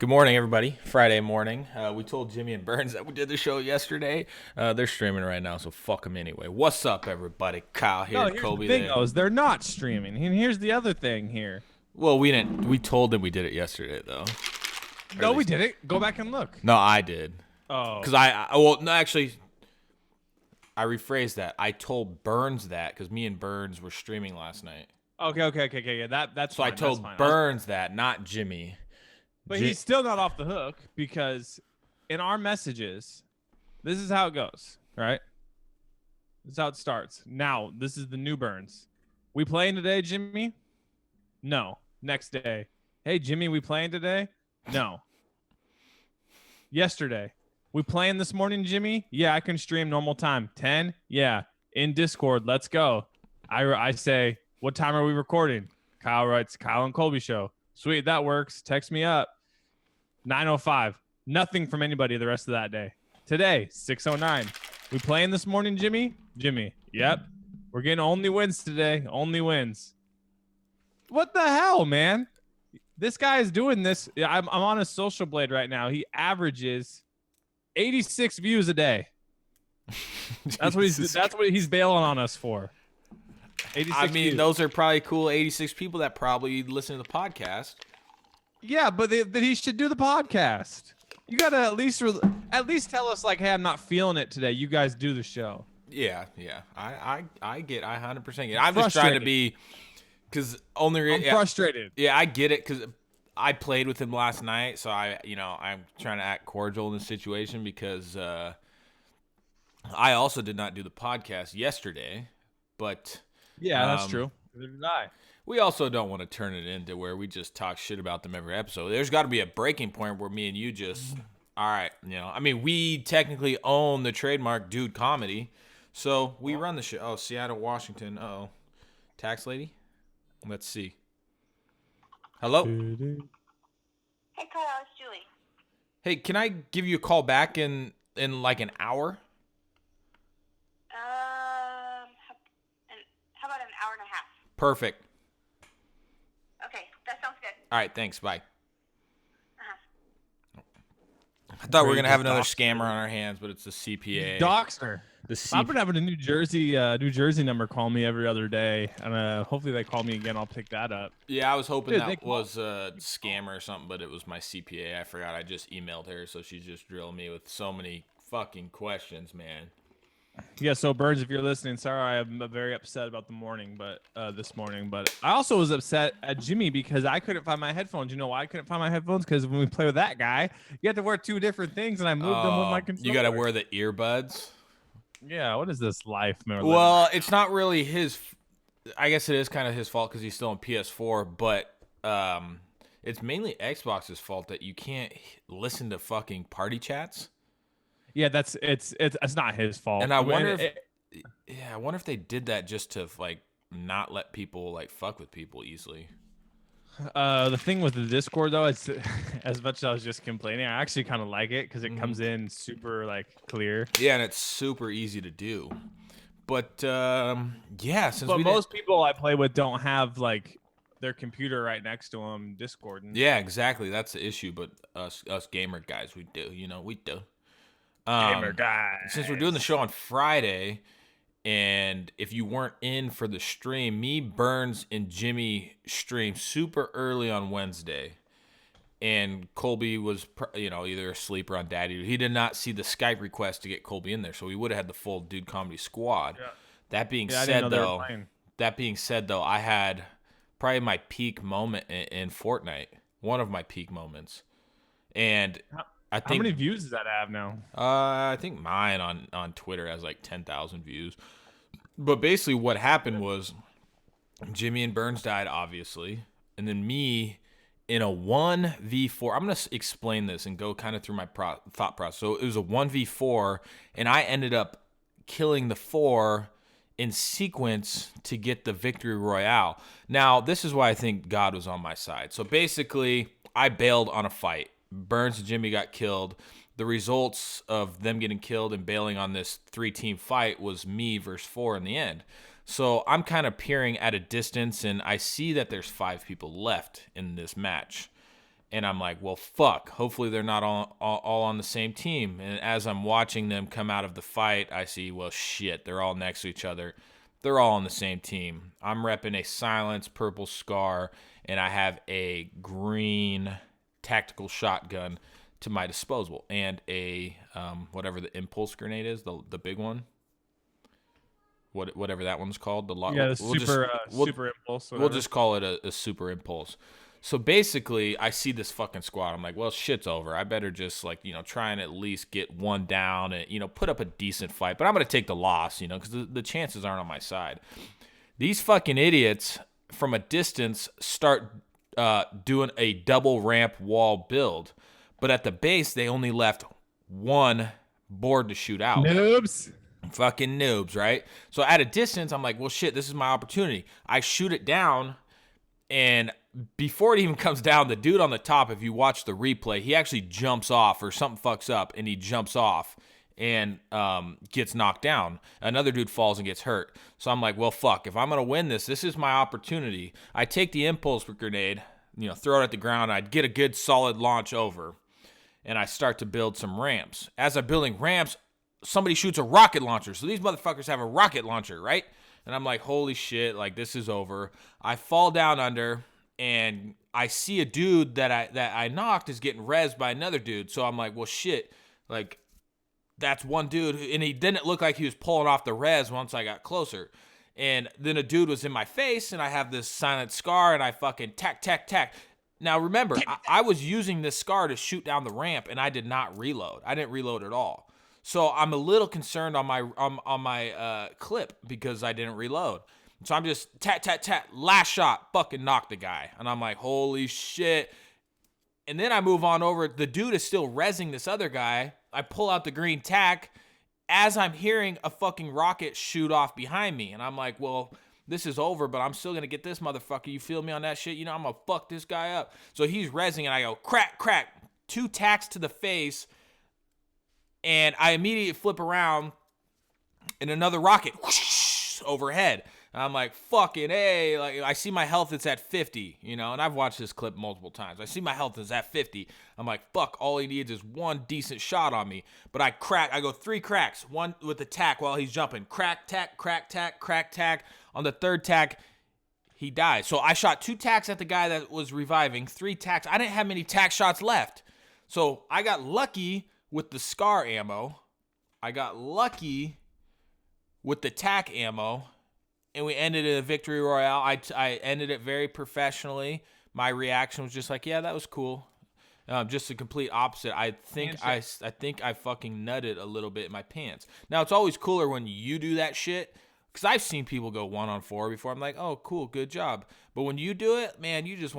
Good morning, everybody. Friday morning. We told Jimmy and Burns that we did the show yesterday. They're streaming right now, so fuck them anyway. What's up, everybody? Kyle here, No, here's Kobe the thing, there. though, is they're not streaming. And here's the other thing here. Well, we didn't. We told them we did it yesterday, though. No, we didn't. Go back and look. No, I did. Oh. Because I rephrased that. I told Burns that because me and Burns were streaming last night. Okay. Yeah, that's so fine. I told Burns that, not Jimmy. But he's still not off the hook because in our messages, this is how it goes, right? This is how it starts. Now, this is the new Burns. We playing today, Jimmy? No. Next day. Hey, Jimmy, we playing today? No. Yesterday. We playing this morning, Jimmy? Yeah, I can stream normal time. 10? Yeah. In Discord, let's go. I say, what time are we recording? Kyle writes, Kyle and Colby show. Sweet, that works. Text me up. 9:05. Nothing from anybody the rest of that day. Today, 6:09. We playing this morning, Jimmy? Jimmy. Yep. We're getting only wins today. Only wins. What the hell, man? This guy is doing this. I'm on a social blade right now. He averages 86 views a day. That's what he's bailing on us for. 86 views. Those are probably cool 86 people that probably listen to the podcast. Yeah, but then he should do the podcast. You gotta at least tell us like, hey, I'm not feeling it today. You guys do the show. Yeah. I 100% get it. I'm just trying to be, because I'm frustrated. Yeah, I get it because I played with him last night, so I'm trying to act cordial in this situation because I also did not do the podcast yesterday, but. Yeah, that's true. Neither did I. We also don't want to turn it into where we just talk shit about them every episode. There's got to be a breaking point where me and you just, all right, we technically own the trademark DudeComedy, so we run the show. Oh, Seattle, Washington. Uh-oh. Tax lady? Let's see. Hello? Hey, Kyle, it's Julie. Hey, can I give you a call back in like an hour? How about an hour and a half? Perfect. Okay, that sounds good. All right, thanks. Bye. Uh-huh. I thought we were going to have another scammer on our hands, but it's the CPA. Doxner. I've been having a New Jersey number call me every other day, and hopefully they call me again. I'll pick that up. Yeah, I was hoping that was a scammer or something, but it was my CPA. I forgot. I just emailed her, so she's just drilling me with so many fucking questions, man. Yeah, so Burns, if you're listening, sorry, I'm very upset about the morning, this morning. But I also was upset at Jimmy because I couldn't find my headphones. You know why I couldn't find my headphones? Because when we play with that guy, you have to wear two different things, and I moved them with my controller. You got to wear the earbuds. Yeah, what is this life, man? Well, it's not really his. I guess it is kind of his fault because he's still on PS4, but it's mainly Xbox's fault that you can't listen to fucking party chats. Yeah, it's not his fault. And I wonder if they did that just to like not let people like fuck with people easily. The thing with the Discord though, it's as much as I was just complaining, I actually kind of like it because it comes in super like clear. Yeah, and it's super easy to do. But most people I play with don't have like their computer right next to them, Discord. Yeah, exactly. That's the issue. But us gamer guys, we do. We do. Gamer guys. Since we're doing the show on Friday, and if you weren't in for the stream, me, Burns, and Jimmy streamed super early on Wednesday, and Colby was either asleep or on daddy. He did not see the Skype request to get Colby in there, so we would have had the full DudeComedy squad. Yeah. That being said, though, I had probably my peak moment in Fortnite, one of my peak moments, and. How many views does that have now? I think mine on Twitter has like 10,000 views. But basically what happened was Jimmy and Burns died, obviously. And then me in a 1v4. I'm going to explain this and go kind of through my thought process. So it was a 1v4, and I ended up killing the 4 in sequence to get the victory royale. Now, this is why I think God was on my side. So basically, I bailed on a fight. Burns and Jimmy got killed. The results of them getting killed and bailing on this 3-team fight was me versus 4 in the end. So I'm kind of peering at a distance, and I see that there's 5 people left in this match. And I'm like, well, fuck. Hopefully they're not all on the same team. And as I'm watching them come out of the fight, I see, well, shit, they're all next to each other. They're all on the same team. I'm repping a Silence purple Scar, and I have a green tactical shotgun to my disposal, and a whatever the impulse grenade is, the big one. Whatever that one's called. Super impulse. We'll just call it a super impulse. So basically, I see this fucking squad. I'm like, well, shit's over. I better just, like, try and at least get one down and, put up a decent fight. But I'm going to take the loss, because the chances aren't on my side. These fucking idiots, from a distance, start doing a double ramp wall build. But at the base, they only left one board to shoot out. Noobs. Fucking noobs, right? So at a distance, I'm like, well, shit, this is my opportunity. I shoot it down, and before it even comes down, the dude on the top, if you watch the replay, he actually jumps off, or something fucks up, and he jumps off and gets knocked down. Another dude falls and gets hurt. So I'm like, well, fuck. If I'm going to win this is my opportunity. I take the impulse grenade, throw it at the ground. I'd get a good solid launch over, and I start to build some ramps. As I'm building ramps, somebody shoots a rocket launcher. So these motherfuckers have a rocket launcher, right? And I'm like, holy shit, like, this is over. I fall down under, and I see a dude that I knocked is getting rezzed by another dude. So I'm like, well, shit, like, that's one dude. And he didn't look like he was pulling off the res once I got closer. And then a dude was in my face, and I have this silent scar, and I fucking tack. Now, remember, I was using this scar to shoot down the ramp, and I did not reload. I didn't reload at all. So I'm a little concerned on my clip because I didn't reload. So I'm just tat, last shot, fucking knock the guy. And I'm like, holy shit. And then I move on over. The dude is still rezzing this other guy. I pull out the green tack as I'm hearing a fucking rocket shoot off behind me. And I'm like, well, this is over, but I'm still going to get this motherfucker. You feel me on that shit? I'm going to fuck this guy up. So he's rezzing, and I go, crack, 2 tacks to the face. And I immediately flip around, and another rocket whoosh, overhead. And I'm like, fucking A. Like, I see my health is at 50, and I've watched this clip multiple times. I see my health is at 50. I'm like, fuck, all he needs is one decent shot on me. But I go 3 cracks, one with the tack while he's jumping. Crack, tack. On the third tack, he dies. So I shot 2 tacks at the guy that was reviving, 3 tacks. I didn't have many tack shots left. So I got lucky with the scar ammo. I got lucky with the tack ammo. And we ended in a victory royale. I ended it very professionally. My reaction was just like, yeah, that was cool. Just the complete opposite. I think I fucking nutted a little bit in my pants. Now, it's always cooler when you do that shit, because I've seen people go 1-on-4 before. I'm like, oh, cool, good job. But when you do it, man, you just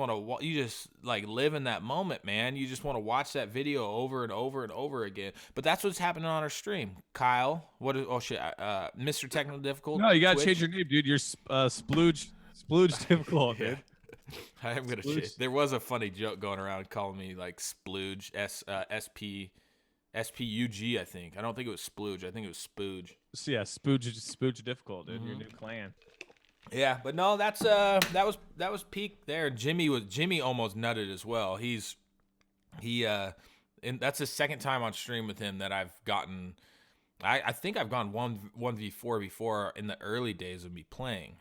like live in that moment, man. You just want to watch that video over and over and over again. But that's what's happening on our stream. Kyle, Mr. Technical Difficult. No, you gotta Twitch. change your name, dude. You're Splooge Difficult, dude. I am gonna change. There was a funny joke going around calling me like Splooge, SPUG, I think. I don't think it was Splooge. I think it was Spooge. So yeah, Spooge Difficult, dude. Your new clan. Yeah, but no, that was peak there. Jimmy almost nutted as well. And that's the second time on stream with him that I've gotten. I think I've gone 1v4 before in the early days of me playing,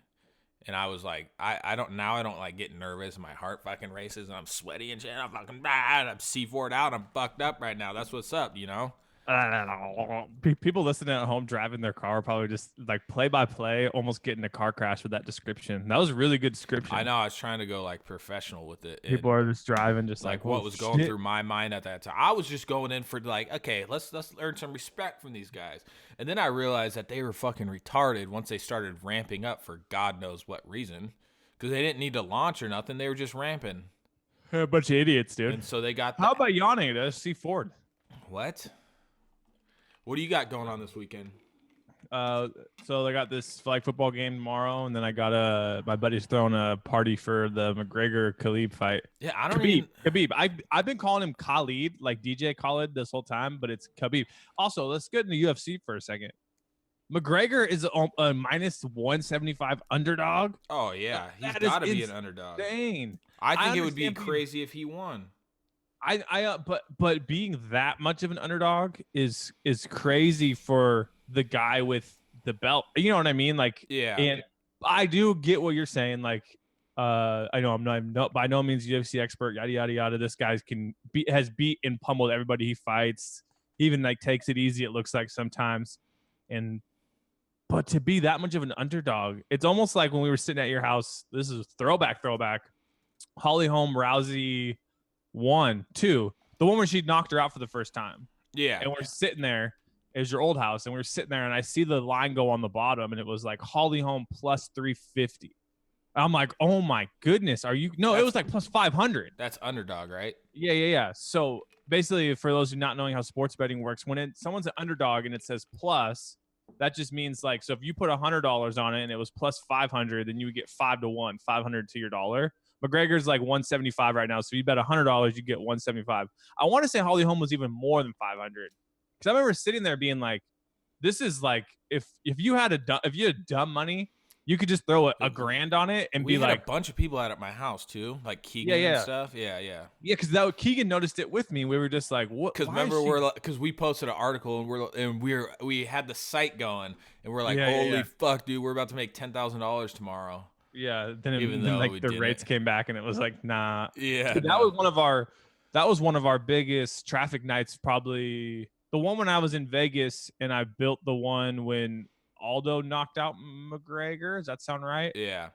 and I was like, I don't like get nervous. My heart fucking races, and I'm sweaty and shit. I'm fucking bad. I'm C4'd out. I'm fucked up right now. That's what's up, People listening at home driving their car probably just like play by play, almost get in a car crash with that description. That was a really good description. I know. I was trying to go like professional with it. People are just driving, just like what was going through my mind at that time. I was just going in for like, okay, let's earn some respect from these guys. And then I realized that they were fucking retarded once they started ramping up for God knows what reason, because they didn't need to launch or nothing. They were just ramping. A bunch of idiots, dude. And so they got. How about yawning at SC Ford? What? What do you got going on this weekend? So I got this flag football game tomorrow, and then I got my buddy's throwing a party for the McGregor Khabib fight. Yeah, I don't even. Khabib. I've been calling him Khalid, like DJ Khalid, this whole time, but it's Khabib. Also, let's get into UFC for a second. McGregor is a minus 175 underdog. Oh yeah, he's got to be an underdog. Insane. I think it would be crazy if he won. But being that much of an underdog is crazy for the guy with the belt. You know what I mean? Like, Yeah. and I do get what you're saying. Like, I know I'm not by no means UFC expert. Yada yada yada. This guy's has beat and pummeled everybody he fights. He even like takes it easy. It looks like sometimes, and but to be that much of an underdog, it's almost like when we were sitting at your house. This is throwback. Holly Holm Rousey 1, 2, the one where she knocked her out for the first time. Yeah. And we're sitting there. It was your old house, and we were sitting there, and I see the line go on the bottom, and it was like Holly Holm plus 350. I'm like, oh my goodness, are you? No, it was like plus 500. That's underdog, right? Yeah. So basically, for those who not knowing how sports betting works, when someone's an underdog and it says plus, that just means like, so if you put $100 on it and it was plus 500, then you would get 5-1, 500 to your dollar. McGregor's like 175 right now, so you bet $100, you get 175. I want to say Holly Holm was even more than 500, because I remember sitting there being like, "This is like if you had dumb money, you could just throw a grand on it and we be had like." A bunch of people out at my house too, like Keegan and stuff. Yeah. Because Keegan noticed it with me. We were just like, "What?" Because remember, because we posted an article and we had the site going, and we're like, "Holy fuck, dude, we're about to make $10,000 tomorrow." Yeah, then like the rates came back and it was like, nah. Yeah, that was one of our biggest traffic nights, probably the one when I was in Vegas and I built the one when Aldo knocked out McGregor. Does that sound right? Yeah.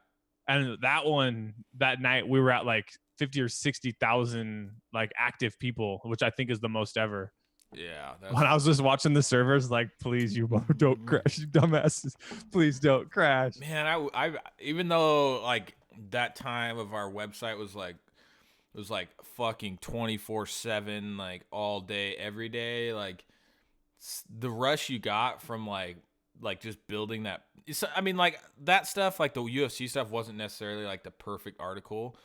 And that night we were at like 50 or 60,000 like active people, which I think is the most ever. Yeah. When I was just watching the servers, like, please, you don't crash, you dumbasses. Please don't crash. Man, I even though like that time of our website was like fucking 24/7, like all day, every day, like the rush you got from like just building that. I mean, like that stuff, like the UFC stuff wasn't necessarily like the perfect article.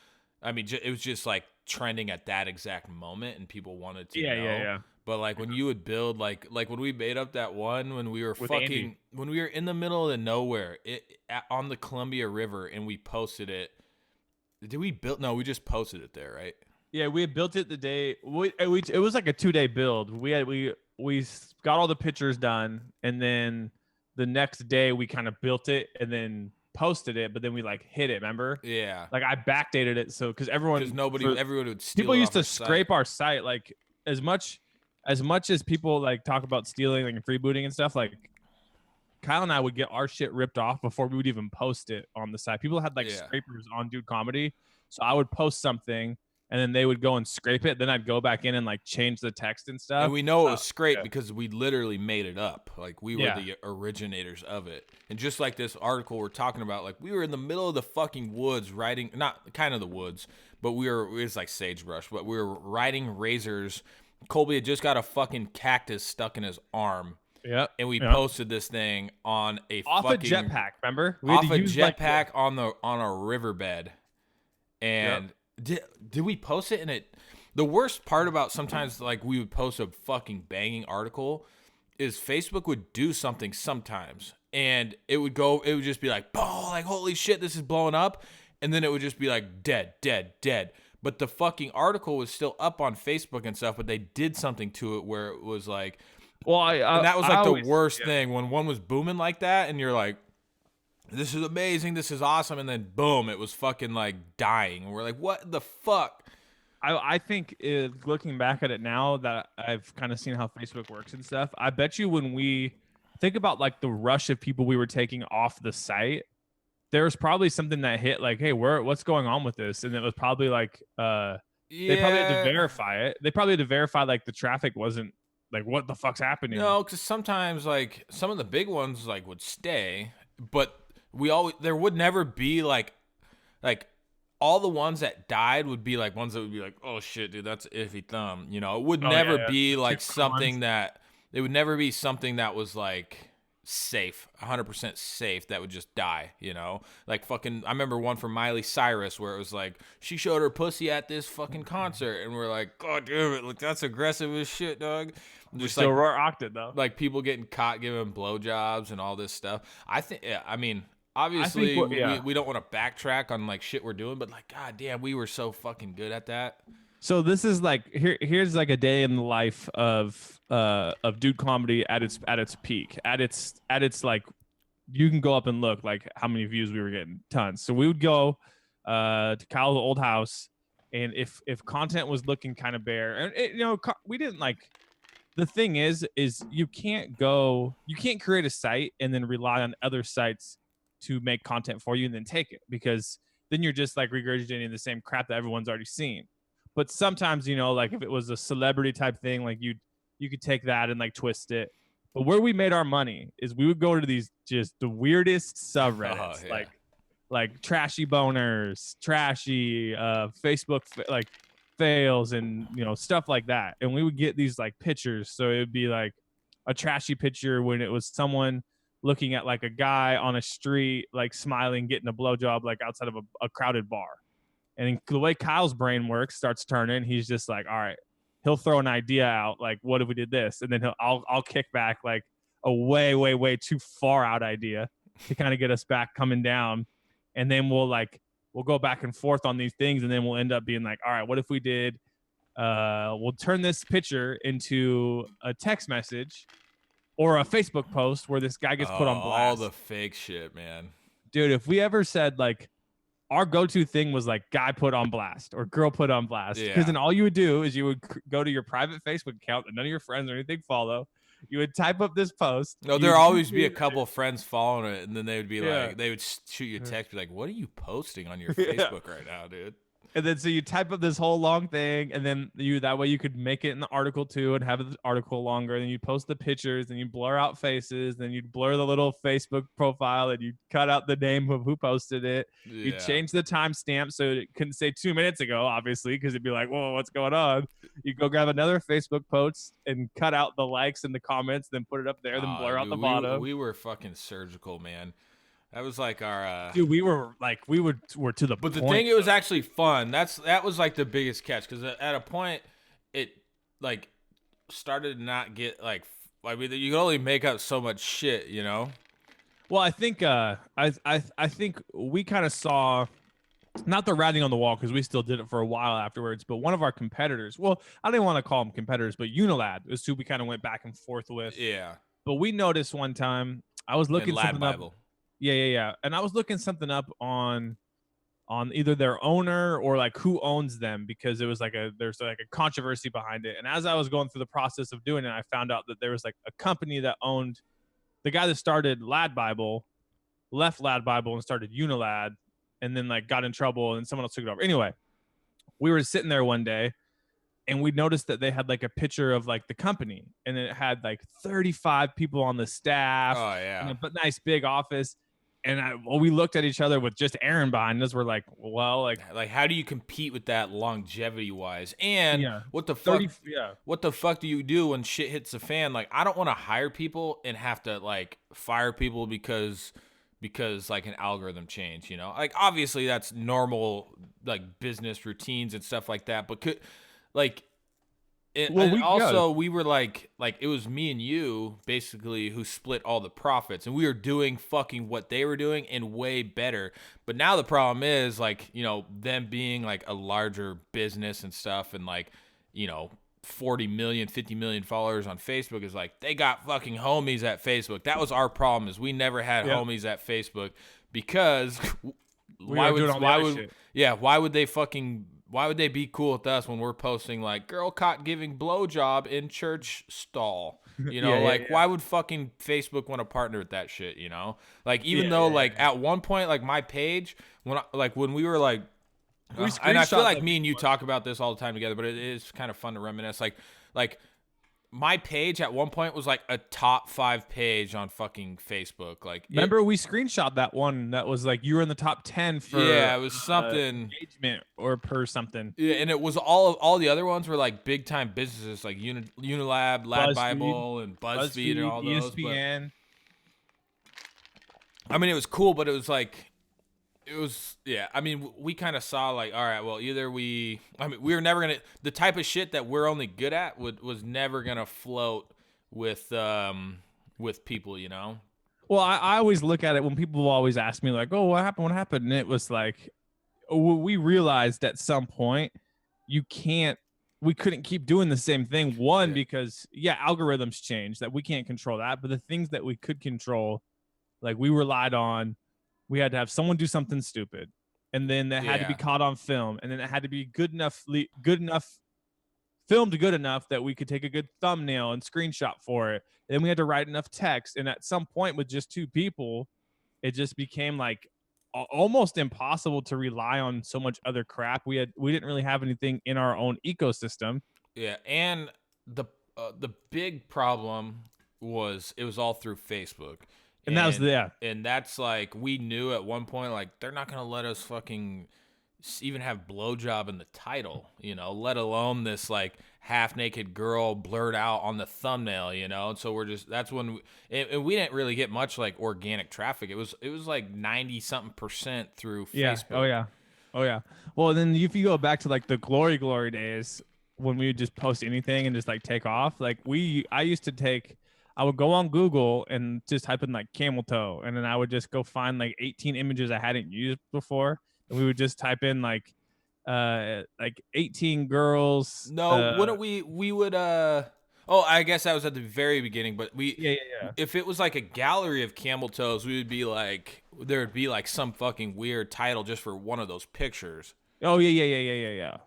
I mean, it was just like trending at that exact moment and people wanted to know. Yeah. But like when you would build like when we made up that one when we were when we were in the middle of the nowhere on the Columbia River and we posted it. Did we build? No, we just posted it there, right? Yeah, we had built it the day it was like a 2-day build. We got all the pictures done, and then the next day we kind of built it and then posted it, but then we like hit it. Remember? Yeah. Like I backdated it because everyone would steal. People used to scrape our site like as much as people like talk about stealing like and freebooting and stuff. Like Kyle and I would get our shit ripped off before we would even post it on the site. People had like scrapers on DudeComedy, so I would post something and then they would go and scrape it. Then I'd go back in and like change the text and stuff. And we know it was scraped because we literally made it up. Like we were the originators of it. And just like this article we're talking about, like we were in the middle of the fucking woods riding, not kind of the woods, but it was like sagebrush, but we were riding razors. Colby had just got a fucking cactus stuck in his arm. Yeah. And we posted this thing on a jetpack, remember? Off a jetpack on a riverbed. And did we post it? And the worst part about sometimes like we would post a fucking banging article is Facebook would do something sometimes. And it would just be like, oh, like holy shit, this is blowing up. And then it would just be like dead. But the fucking article was still up on Facebook and stuff, but they did something to it where it was like, and that was like the worst thing when one was booming like that, and you're like, this is amazing, this is awesome, and then boom, it was fucking like dying. And we're like, what the fuck? I think looking back at it now that I've kind of seen how Facebook works and stuff, I bet you when we think about like the rush of people we were taking off the site, there was probably something that hit like, hey, what's going on with this? And it was probably like, they probably had to verify it. They probably had to verify like the traffic wasn't like, what the fuck's happening? No, because sometimes like some of the big ones like would stay, but there would never be like all the ones that died would be like ones that would be like, oh shit, dude, that's iffy thumb. You know, it would never be like something that it would never be something that was like safe, 100% safe, that would just die, you know? Like fucking, I remember one from Miley Cyrus where it was like, she showed her pussy at this fucking concert, and we're like, god damn it, like that's aggressive as shit, dog. Just still rocked it though. Like people getting caught giving blowjobs and all this stuff. I think, I mean, obviously we don't want to backtrack on like shit we're doing, but like, god damn, we were so fucking good at that. So this is like here's like a day in the life of dude comedy at its peak, at its like, you can go up and look like how many views we were getting, tons. So we would go to Kyle's old house, and if content was looking kind of bare, and we didn't like. The thing is you can't create a site and then rely on other sites to make content for you and then take it, because then you're just like regurgitating the same crap that everyone's already seen. But sometimes, like if it was a celebrity type thing, like you could take that and like twist it. But where we made our money is we would go to these just the weirdest subreddits, like trashy boners, trashy Facebook like fails, and stuff like that. And we would get these like pictures. So it would be like a trashy picture when it was someone looking at like a guy on a street, like smiling, getting a blowjob, like outside of a crowded bar. And the way Kyle's brain works starts turning. He's just like, all right, he'll throw an idea out, like, what if we did this? And then I'll kick back like a way, way, way too far out idea to kind of get us back coming down. And then we'll go back and forth on these things. And then we'll end up being like, all right, what if we did, we'll turn this picture into a text message or a Facebook post where this guy gets put on blast. All the fake shit, man. Dude, if we ever said like, our go-to thing was like guy put on blast or girl put on blast, because then all you would do is you would go to your private Facebook account that none of your friends or anything follow. You would type up this post. No, there'd always be a couple friends following it, and then they would be like, they would shoot you a text, be like, "What are you posting on your Facebook right now, dude?" And then so you type up this whole long thing, and then that way you could make it in the article too and have the article longer. And then you post the pictures, and you blur out faces, then you'd blur the little Facebook profile, and you cut out the name of who posted it. You change the timestamp so it couldn't say 2 minutes ago, obviously, because it'd be like, whoa, what's going on? You go grab another Facebook post and cut out the likes and the comments, then put it up there, then blur out the bottom. We were fucking surgical, man. That was like our dude. We were to the. But the thing, it was actually fun. That was like the biggest catch, because at a point it like started to not get like. I mean, you could only make up so much shit, Well, I think I think we kind of saw, not the writing on the wall, because we still did it for a while afterwards. But one of our competitors, well, I didn't want to call them competitors, but Unilad is who we kind of went back and forth with. Yeah. But we noticed one time I was looking something Bible. up. Yeah. And I was looking something up on either their owner or like who owns them, because it was like there's like a controversy behind it. And as I was going through the process of doing it, I found out that there was like a company that owned the guy that started Lad Bible, left Lad Bible and started Unilad, and then like got in trouble and someone else took it over. Anyway, we were sitting there one day and we noticed that they had like a picture of like the company, and it had like 35 people on the staff. Oh yeah. And a nice big office. And we looked at each other with just Aaron behind us. We're like, well, like how do you compete with that longevity wise? And what the fuck? What the fuck do you do when shit hits the fan? Like, I don't want to hire people and have to like fire people because like an algorithm change. Like obviously that's normal like business routines and stuff like that. But we were like it was me and you basically who split all the profits, and we were doing fucking what they were doing and way better. But now the problem is like, them being like a larger business and stuff, and like, 40 million, 50 million followers on Facebook is like, they got fucking homies at Facebook. That was our problem, is we never had homies at Facebook, because why would they be cool with us when we're posting like girl caught giving blowjob in church stall? Why would fucking Facebook want to partner with that shit? Like, even though like at one point, like my page, when we were like, and I feel like me and you talk about this all the time together, but it is kind of fun to reminisce. Like my page at one point was like a top 5 page on fucking Facebook. Like, remember we screenshot that one that was like you were in the top 10 for it was something engagement or per something. Yeah, and it was all the other ones were like big time businesses like Unilab, Lad Bible, and BuzzFeed and all those. ESPN. But, I mean, it was cool, but it was like. It was, I mean, we kind of saw like, all right, well, either we were never going to, the type of shit that we're only good at was never going to float with people, Well, I always look at it when people always ask me like, oh, what happened? And it was like, we realized at some point we couldn't keep doing the same thing. One, Yeah. because algorithms change that we can't control that, but the things that we could control, like we relied on, we had to have someone do something stupid, and then that had to be Yeah. caught on film, and then it had to be filmed good enough that we could take a good thumbnail and screenshot for it. And then we had to write enough text, and at some point with just two people, it just became like almost impossible to rely on so much other crap. We didn't really have anything in our own ecosystem. Yeah, and the big problem was it was all through Facebook. And that was and that's like we knew at one point like they're not gonna let us fucking even have blowjob in the title, you know, let alone this like half naked girl blurred out on the thumbnail, you know. And so we're just that's when and we didn't really get much like organic traffic. It was like 90-something% through Facebook. Oh yeah. Well, then if you go back to like the glory days when we would just post anything and just like take off, like I would go on Google and just type in like camel toe, and then I would just go find like 18 images I hadn't used before, and we would just type in like 18 girls. No, wouldn't we would oh, I guess that was at the very beginning, but if it was like a gallery of camel toes, we would be like there would be like some fucking weird title just for one of those pictures. Oh yeah.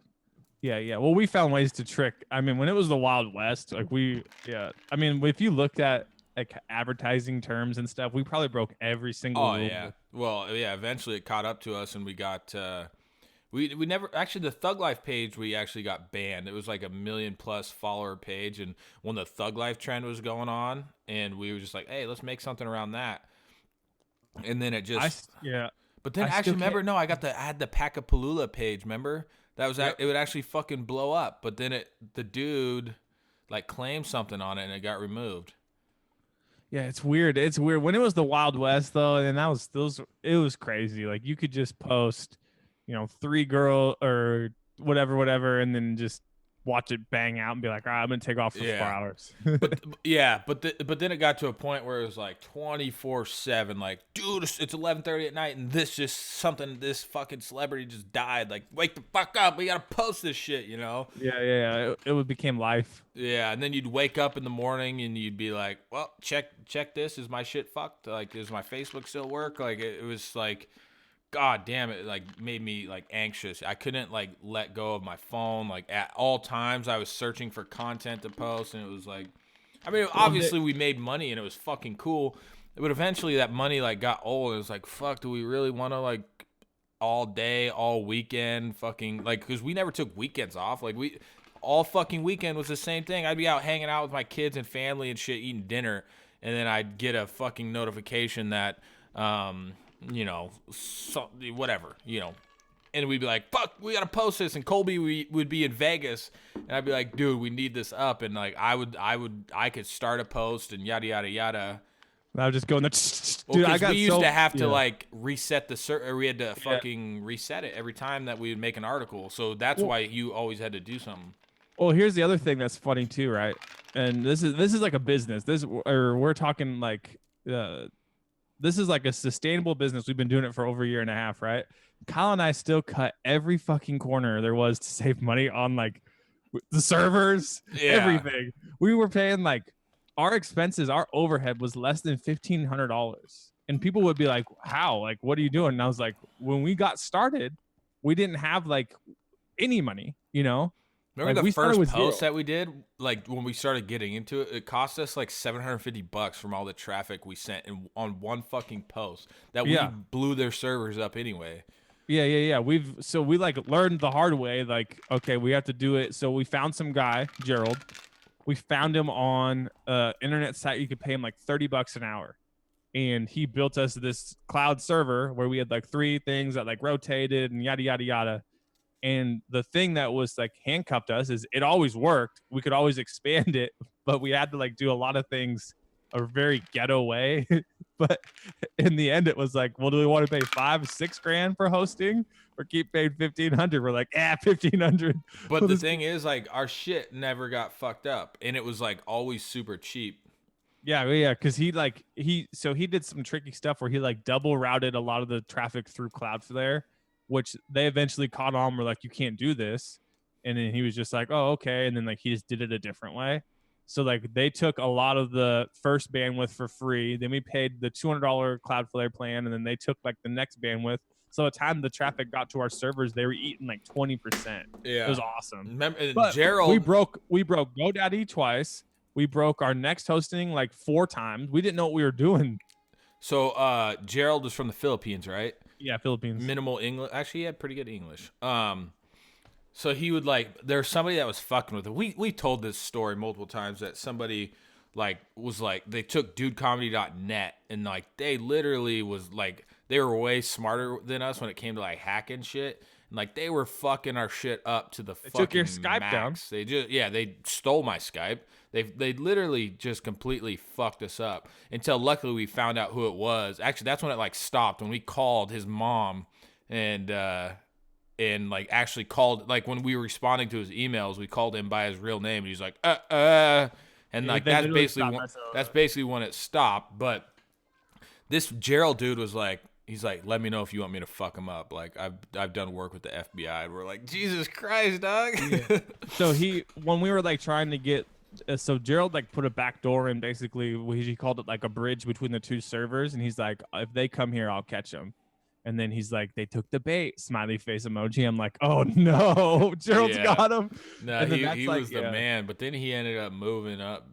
Well, we found ways to trick. I mean, when it was the Wild West, like I mean, if you looked at like advertising terms and stuff, we probably broke every single rule. Yeah. Well, yeah, eventually it caught up to us and we got we never actually the Thug Life page we actually got banned. It was like a 1 million+ follower page, and when the Thug Life trend was going on, and we were just like, hey, let's make something around that. And then it just But then actually remember, no, I had the Packapaloola page, remember? That was it would actually fucking blow up, but then the dude like claimed something on it and it got removed. Yeah, it's weird. It's weird. When it was the Wild West though, and it was crazy. Like you could just post, 3 girl or whatever, and then just watch it bang out and be like, all right, I'm gonna take off for 4 hours. but then it got to a point where it was like 24/7, like, dude, it's 11:30 at night, and this fucking celebrity just died. Like, wake the fuck up, we gotta post this shit, you know? Yeah. It became life. Yeah, and then you'd wake up in the morning and you'd be like, well, check this. Is my shit fucked? Like, does my Facebook still work? Like, it was like, God damn it, like made me like anxious. I couldn't like let go of my phone. Like at all times I was searching for content to post, and it was like, I mean, obviously we made money and it was fucking cool, but eventually that money like got old. It was like, fuck, do we really want to like all day, all weekend fucking like, because we never took weekends off. Like all fucking weekend was the same thing. I'd be out hanging out with my kids and family and shit, eating dinner, and then I'd get a fucking notification that whatever, and we'd be like, fuck, we gotta post this, and Colby would be in Vegas, and I'd be like, dude, we need this up, and like I could start a post and yada yada yada. I would just go in there. Dude, we used to have to like reset the or we had to fucking reset it every time that we would make an article, so that's why you always had to do something. Well, here's the other thing that's funny too, right? And this is like a business. We're talking like this is like a sustainable business. We've been doing it for over 1.5 years, right? Kyle and I still cut every fucking corner there was to save money on like the servers, everything. We were paying like our expenses, our overhead was less than $1,500. And people would be like, how? Like, what are you doing? And I was like, when we got started, we didn't have like any money, Remember the first post that we did, like when we started getting into it, it cost us like $750 from all the traffic we sent on one fucking post that we blew their servers up anyway. Yeah. We like learned the hard way, like, okay, we have to do it. So we found some guy, Gerald. We found him on internet site. You could pay him like $30 an hour. And he built us this cloud server where we had like 3 things that like rotated and yada, yada, yada. And the thing that was like handcuffed us is it always worked. We could always expand it, but we had to like do a lot of things a very ghetto way. But in the end, it was like, well, do we want to pay $5-6 grand for hosting or keep paying $1,500? We're like, $1,500. But the thing is, like, our shit never got fucked up, and it was like always super cheap. Yeah, because he did some tricky stuff where he like double routed a lot of the traffic through Cloudflare, which they eventually caught on. We're like, you can't do this. And then he was just like, oh, okay. And then like he just did it a different way. So like they took a lot of the first bandwidth for free. Then we paid the $200 Cloudflare plan, and then they took like the next bandwidth. So by the time the traffic got to our servers, they were eating like 20%. Yeah, it was awesome. Remember, But Gerald, we broke GoDaddy twice. We broke our next hosting like 4 times. We didn't know what we were doing. So Gerald was from the Philippines, right? Yeah, Philippines. Minimal English. Actually, he had pretty good English. So he would like, there's somebody that was fucking with him. We told this story multiple times that somebody like was like, they took DudeComedy.net and like they literally was like, they were way smarter than us when it came to like hacking shit. And like they were fucking our shit up to the fucking took your Skype max. down. They just, yeah, they stole my Skype. They literally just completely fucked us up until luckily we found out who it was. Actually, that's when it like stopped, when we called his mom and like actually called, like when we were responding to his emails, we called him by his real name and he's like and like that's basically when it stopped. But this Gerald dude was like, he's like, let me know if you want me to fuck him up. Like I've done work with the FBI. And we're like, Jesus Christ, dog. Yeah. So when we were like trying to get, so Gerald like put a back door in, basically he called it like a bridge between the 2 servers, and he's like, if they come here, I'll catch them. And then he's like, they took the bait, smiley face emoji. I'm like, oh no, Gerald's got him. No, he was the man. But then he ended up moving up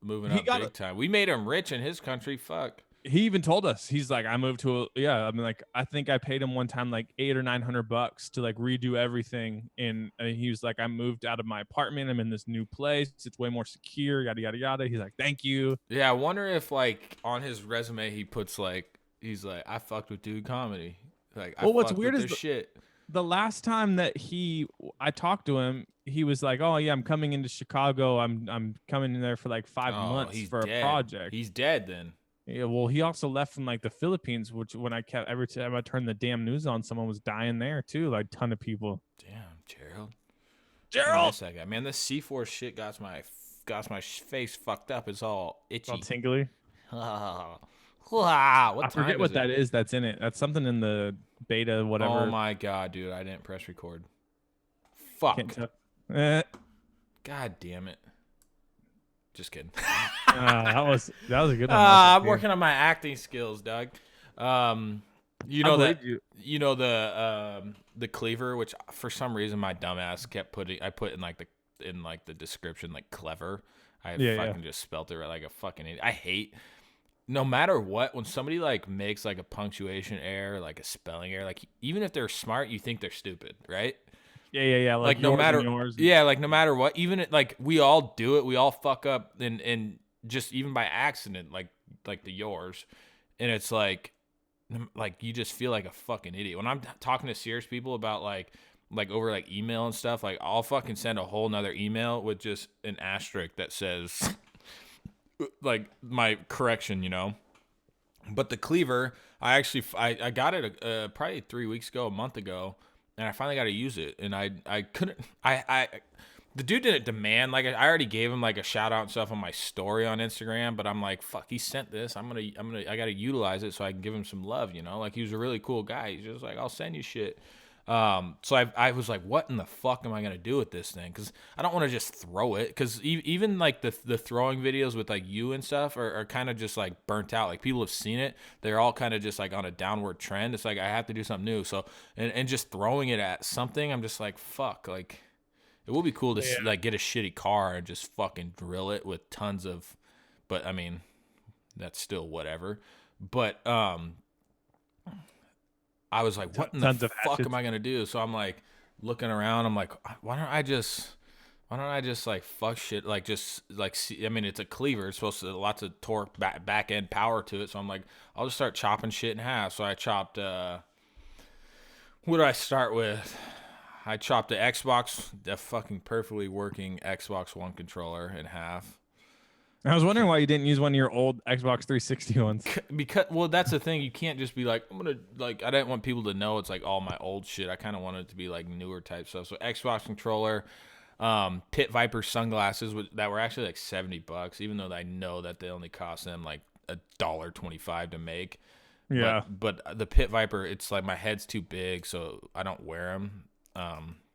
big time. We made him rich in his country. Fuck. He even told us, he's like, I moved to I mean, like, I think I paid him one time like $800 or $900 to like redo everything. And he was like, I moved out of my apartment. I'm in this new place. It's way more secure. Yada yada yada. He's like, thank you. Yeah, I wonder if like on his resume he puts like, he's like, I fucked with Comedy. Like, well, what's weird is shit. The last time that I talked to him, he was like, oh yeah, I'm coming into Chicago. I'm coming in there for like 5 months for a project. He's dead then. Yeah, well, he also left from like the Philippines, which when every time I turned the damn news on, someone was dying there too, like a ton of people. Damn, Gerald. That guy, man, this C4 shit got my face fucked up. It's all itchy, all tingly. I forget what that is. That's in it. That's something in the beta, whatever. Oh my god, dude, I didn't press record. Fuck. God damn it. Just kidding. That was a good one. I'm working on my acting skills, Doug. You know the cleaver, which for some reason my dumbass kept I put in the description like clever. I just spelt it like a fucking idiot. I hate, no matter what, when somebody like makes like a punctuation error, like a spelling error, like even if they're smart, you think they're stupid, right? Yeah. Like no matter, like no matter what, even like we all do it, we all fuck up, and just even by accident, like the yours, and it's like you just feel like a fucking idiot when I'm talking to serious people about like over like email and stuff. Like I'll fucking send a whole nother email with just an asterisk that says like my correction, you know. But the cleaver, I got it probably 3 weeks ago, a month ago. And I finally got to use it, and I couldn't. The dude didn't demand, like, I already gave him like a shout out and stuff on my story on Instagram, but I'm like, fuck, he sent this. I gotta utilize it so I can give him some love, you know. Like he was a really cool guy. He's just like, I'll send you shit. So I was like, what in the fuck am I gonna do with this thing? Because I don't want to just throw it. Because even like the throwing videos with like you and stuff are kind of just like burnt out. Like people have seen it, they're all kind of just like on a downward trend. It's like I have to do something new. So and just throwing it at something, I'm just like, fuck. Like it will be cool to like get a shitty car and just fucking drill it with tons of. But I mean, that's still whatever. But I was like, what in the fuck am I going to do? So I'm like looking around. I'm like, why don't I just like fuck shit? Like just like, see, I mean, it's a cleaver. It's supposed to lots of torque, back end power to it. So I'm like, I'll just start chopping shit in half. So I chopped, what did I start with? I chopped the fucking perfectly working Xbox One controller in half. I was wondering why you didn't use one of your old Xbox 360 ones. Because, well, that's the thing. You can't just be like, I didn't want people to know it's like all my old shit. I kind of wanted it to be like newer type stuff. So Xbox controller, Pit Viper sunglasses that were actually like $70, even though I know that they only cost them like $1.25 to make. Yeah. But the Pit Viper, it's like my head's too big, so I don't wear them.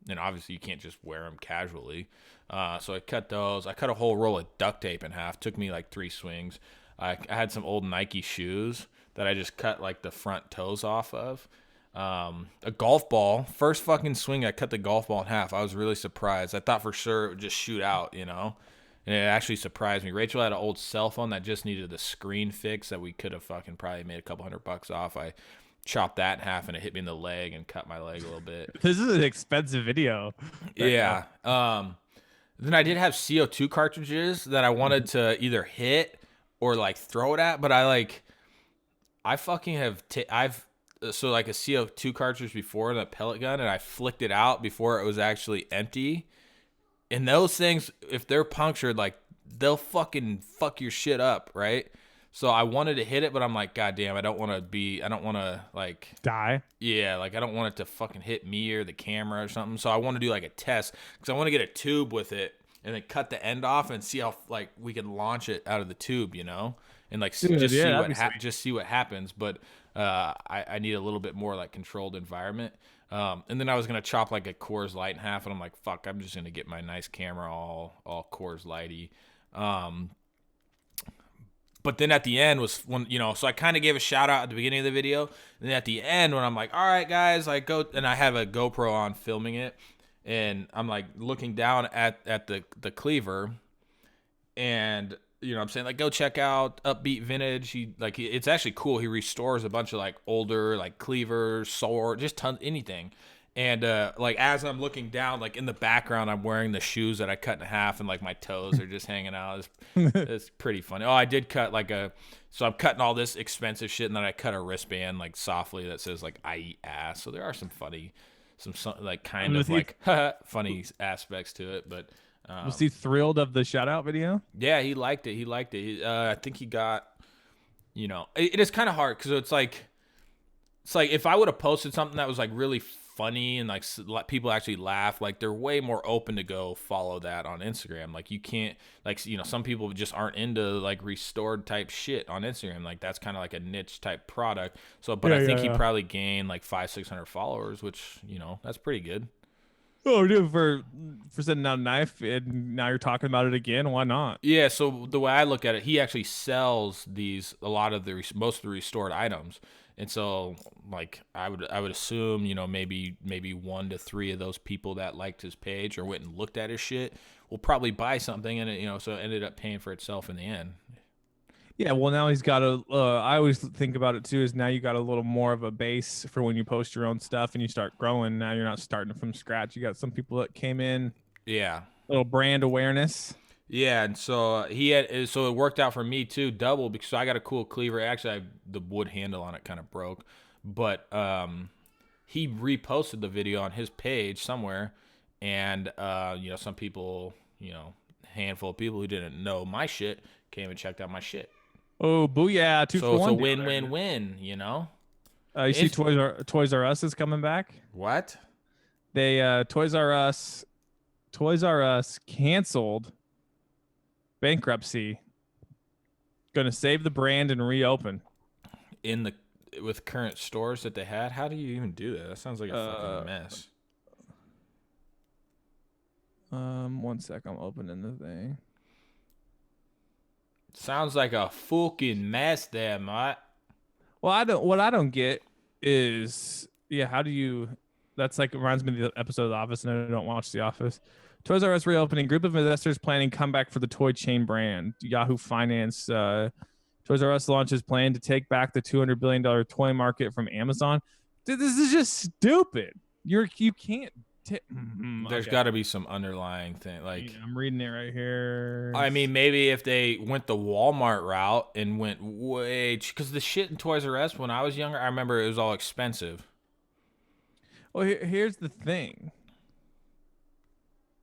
and obviously you can't just wear them casually. So I cut those. I cut a whole roll of duct tape in half. Took me like 3 swings. I had some old Nike shoes that I just cut like the front toes off of. A golf ball. First fucking swing, I cut the golf ball in half. I was really surprised. I thought for sure it would just shoot out, you know? And it actually surprised me. Rachel had an old cell phone that just needed the screen fix that we could have fucking probably made a couple $100 off. I chopped that in half and it hit me in the leg and cut my leg a little bit. This is an expensive video. Yeah. Then I did have CO2 cartridges that I wanted to either hit or like throw it at, but I fucking have so like a CO2 cartridge before the pellet gun, and I flicked it out before it was actually empty. And those things, if they're punctured, like they'll fucking fuck your shit up, right? So I wanted to hit it, but I'm like, God damn, I don't want to like Die. Yeah, like I don't want it to fucking hit me or the camera or something. So I want to do like a test because I want to get a tube with it and then cut the end off and see how like we can launch it out of the tube, you know, and like just see what happens. But I need a little bit more like controlled environment. And then I was gonna chop like a Coors Light in half, and I'm like, fuck, I'm just gonna get my nice camera all Coors Lighty. But then at the end was when, you know, so I kind of gave a shout out at the beginning of the video. And then at the end when I'm like, all right, guys, like go, and I have a GoPro on filming it. And I'm like looking down at the cleaver. And, you know what I'm saying? Like, go check out Upbeat Vintage. It's actually cool. He restores a bunch of like older, like cleavers, sword, just anything. And like as I'm looking down, like in the background, I'm wearing the shoes that I cut in half, and like my toes are just hanging out. It's pretty funny. Oh, I did cut so I'm cutting all this expensive shit, and then I cut a wristband like softly that says like "I eat ass." So there are some funny, some like kind of like funny aspects to it. But was he thrilled of the shout out video? Yeah, he liked it. I think he got, you know, it is kind of hard because it's like if I would have posted something that was like really funny and like people actually laugh, like they're way more open to go follow that on Instagram. Like you can't, like, you know, some people just aren't into like restored type shit on Instagram. Like that's kind of like a niche type product. So, but I think he probably gained like 500-600 followers, which, you know, that's pretty good. Oh, dude, for sending out a knife, and now you're talking about it again. Why not? Yeah. So the way I look at it, he actually sells most of the restored items. And so, like, I would assume, you know, maybe 1 to 3 of those people that liked his page or went and looked at his shit will probably buy something, and it, you know, so it ended up paying for itself in the end. Yeah, well, now he's got I always think about it too, is now you got a little more of a base for when you post your own stuff and you start growing. Now you're not starting from scratch. You got some people that came in. Yeah. Little brand awareness. Yeah, and so it worked out for me too, double, because I got a cool cleaver. Actually, the wood handle on it kind of broke, but he reposted the video on his page somewhere, and you know, some people, you know, handful of people who didn't know my shit came and checked out my shit. Oh, booyah! 2 for 1. So it's a win-win-win, you know. You see, Toys R Us is coming back. What? They Toys R Us canceled bankruptcy, gonna save the brand and reopen with current stores that they had. How do you even do that? That sounds like a fucking mess. 1 sec, I'm opening the thing. Sounds like a fucking mess there, mate. Well, what I don't get is, how do you? That's like, reminds me of the episode of The Office, and I don't watch The Office. Toys R Us reopening. Group of investors planning comeback for the toy chain brand. Yahoo Finance. Toys R Us launches plan to take back the $200 billion toy market from Amazon. Dude, this is just stupid. You can't. There's got to be some underlying thing. Like, I'm reading it right here. I mean, maybe if they went the Walmart route and went way, because the shit in Toys R Us when I was younger, I remember it was all expensive. Well, here's the thing.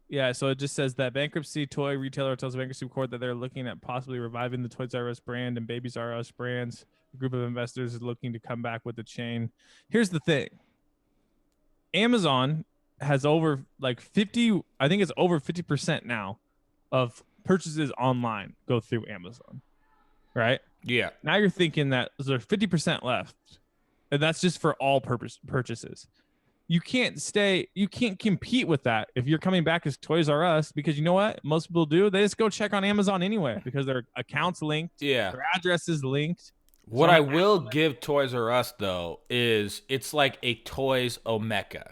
Yeah, so it just says that bankruptcy toy retailer tells the bankruptcy court that they're looking at possibly reviving the Toys R Us brand and Babies R Us brands. A group of investors is looking to come back with the chain. Here's the thing. Amazon has over like 50, I think it's over 50% now of purchases online go through Amazon, right? Yeah. Now you're thinking that there's 50% left, and that's just for all purchases. you can't compete with that if you're coming back as Toys R Us, because you know what most people do? They just go check on Amazon anyway because their account's linked, Yeah. their address is linked. What So I will give Toys R Us though is it's like a Toys Omeka.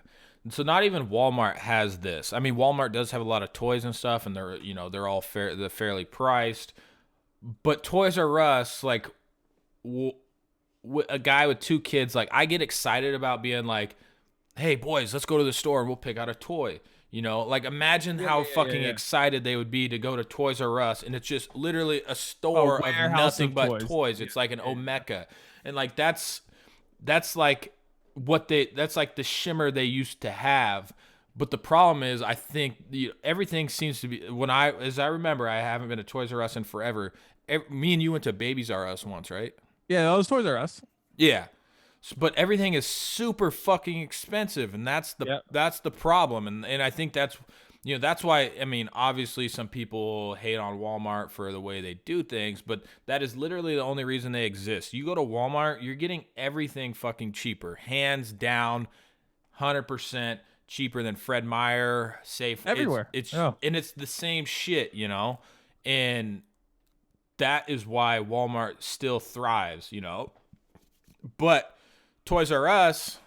So not even Walmart has this. I mean, Walmart does have a lot of toys and stuff, and they're all they're fairly priced. But Toys R Us, like a guy with 2 kids, like I get excited about being like, hey boys, let's go to the store and we'll pick out a toy. Like imagine how fucking excited they would be to go to Toys R Us, and it's just literally a store of nothing but toys. It's like an Omeka, and like that's like that's like the shimmer they used to have. But the problem is, I think everything seems to be as I remember, I haven't been to Toys R Us in forever. Me and you went to Babies R Us once, right? Yeah, that was Toys R Us. Yeah. But everything is super fucking expensive, and that's the problem. And I think that's why, I mean, obviously some people hate on Walmart for the way they do things, but that is literally the only reason they exist. You go to Walmart, you're getting everything fucking cheaper, hands down, 100% cheaper than Fred Meyer, safe everywhere. And it's the same shit, and that is why Walmart still thrives, But Toys R Us,